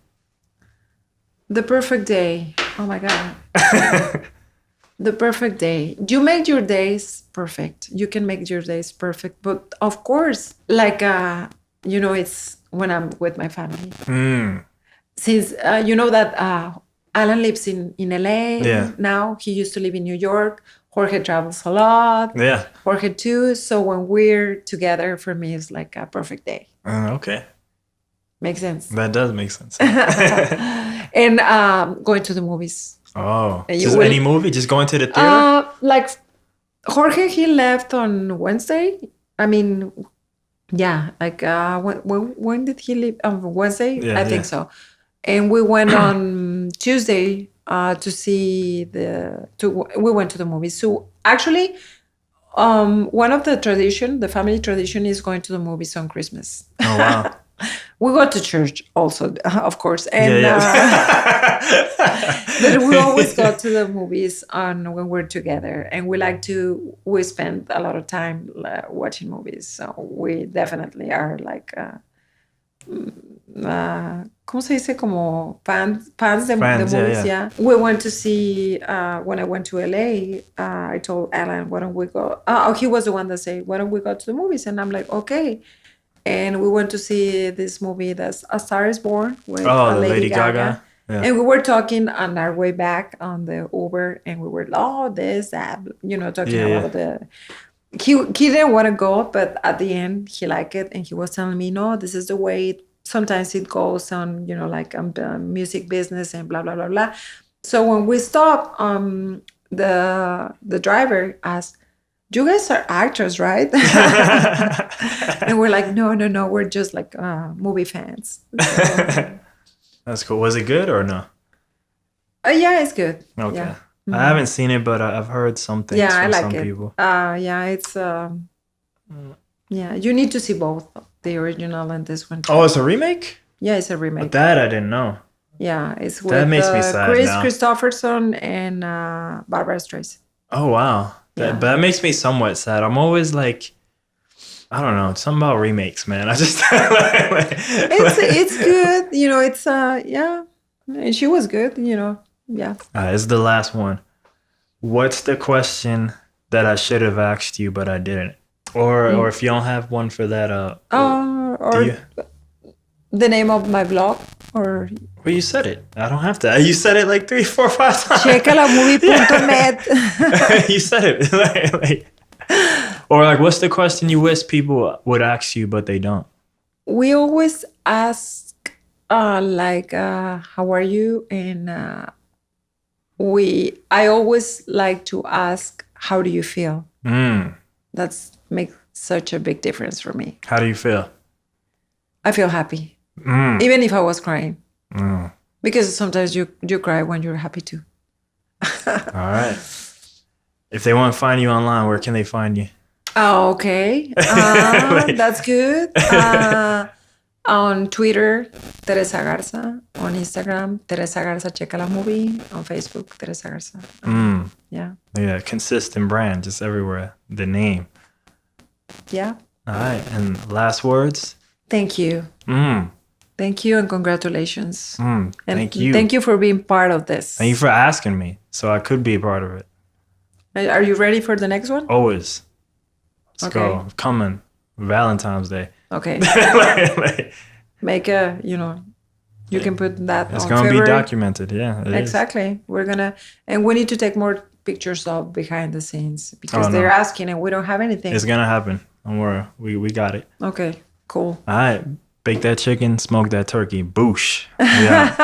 The perfect day. Oh my God. The perfect day. You make your days perfect. You can make your days perfect. But of course, like, it's when I'm with my family. Since, that Alan lives in LA now. He used to live in New York. Jorge travels a lot. Yeah. Jorge too. So when we're together, for me, it's like a perfect day. Okay. Makes sense. That does make sense. And going to the movies. Oh, just any movie? Just going to the theater? Like Jorge, he left on Wednesday. I mean, yeah, like when did he leave? Wednesday? Yeah, I think so. And we went on Tuesday to see we went to the movies. So actually, one of the family tradition is going to the movies on Christmas. Oh, wow. We go to church also, of course. And but we always go to the movies when we're together. And we spend a lot of time watching movies. So we definitely are like, ¿cómo se dice? Como fans de movies, yeah. We went to see, when I went to LA, I told Alan, why don't we go? He was the one that said, why don't we go to the movies? And I'm like, okay. And we went to see this movie that's A Star is Born with Lady Gaga. Yeah. And we were talking on our way back on the Uber, and we were, this, that, talking about the... He didn't want to go, but at the end, he liked it. And he was telling me, no, this is the way sometimes it goes on, like music business and blah, blah, blah, blah. So when we stopped, the driver asked, you guys are actors, right? And we're like, no, we're just like movie fans. So, that's cool. Was it good or no? Yeah, it's good. Okay. Yeah. Mm-hmm. I haven't seen it, but I've heard some things from some people. It's you need to see both the original and this one too. Oh, it's a remake? Yeah, it's a remake. But that I didn't know. Yeah, it's with that makes me sad Chris now. Christopherson and Barbara Streisand. Oh, wow. But that makes me somewhat sad. I'm always like, I don't know. It's something about remakes, man. I just It's good. You know, it's yeah. And she was good, you know. Yeah. It's the last one. What's the question that I should have asked you but I didn't? Or if you don't have one for that, or the name of my blog, or well, you said it. I don't have to. You said it like 3, 4, 5 times. ChecaLaMovie.net. You said it. Or like, what's the question you wish people would ask you but they don't? We always ask like how are you, and I always like to ask, how do you feel? That's makes such a big difference for me. How do you feel? I feel happy, even if I was crying, because sometimes you cry when you're happy too. All right. If they want to find you online, where can they find you? Oh, okay. That's good. On Twitter, Teresa Garza. On Instagram, Teresa Garza Checa La Movie. On Facebook, Teresa Garza. Yeah. Yeah, consistent brand, just everywhere. The name. Yeah. All right. And last words? Thank you. Thank you and congratulations. Thank you. Thank you for being part of this. Thank you for asking me so I could be a part of it. Are you ready for the next one? Always. Let's go. Coming. Valentine's Day. Okay. Make a, you can put that it's on going to be February. Documented. Yeah. Exactly. And we need to take more pictures of behind the scenes because they're asking and we don't have anything. It's going to happen. Don't worry. We got it. Okay, cool. All right. Bake that chicken, smoke that turkey. Boosh. Yeah.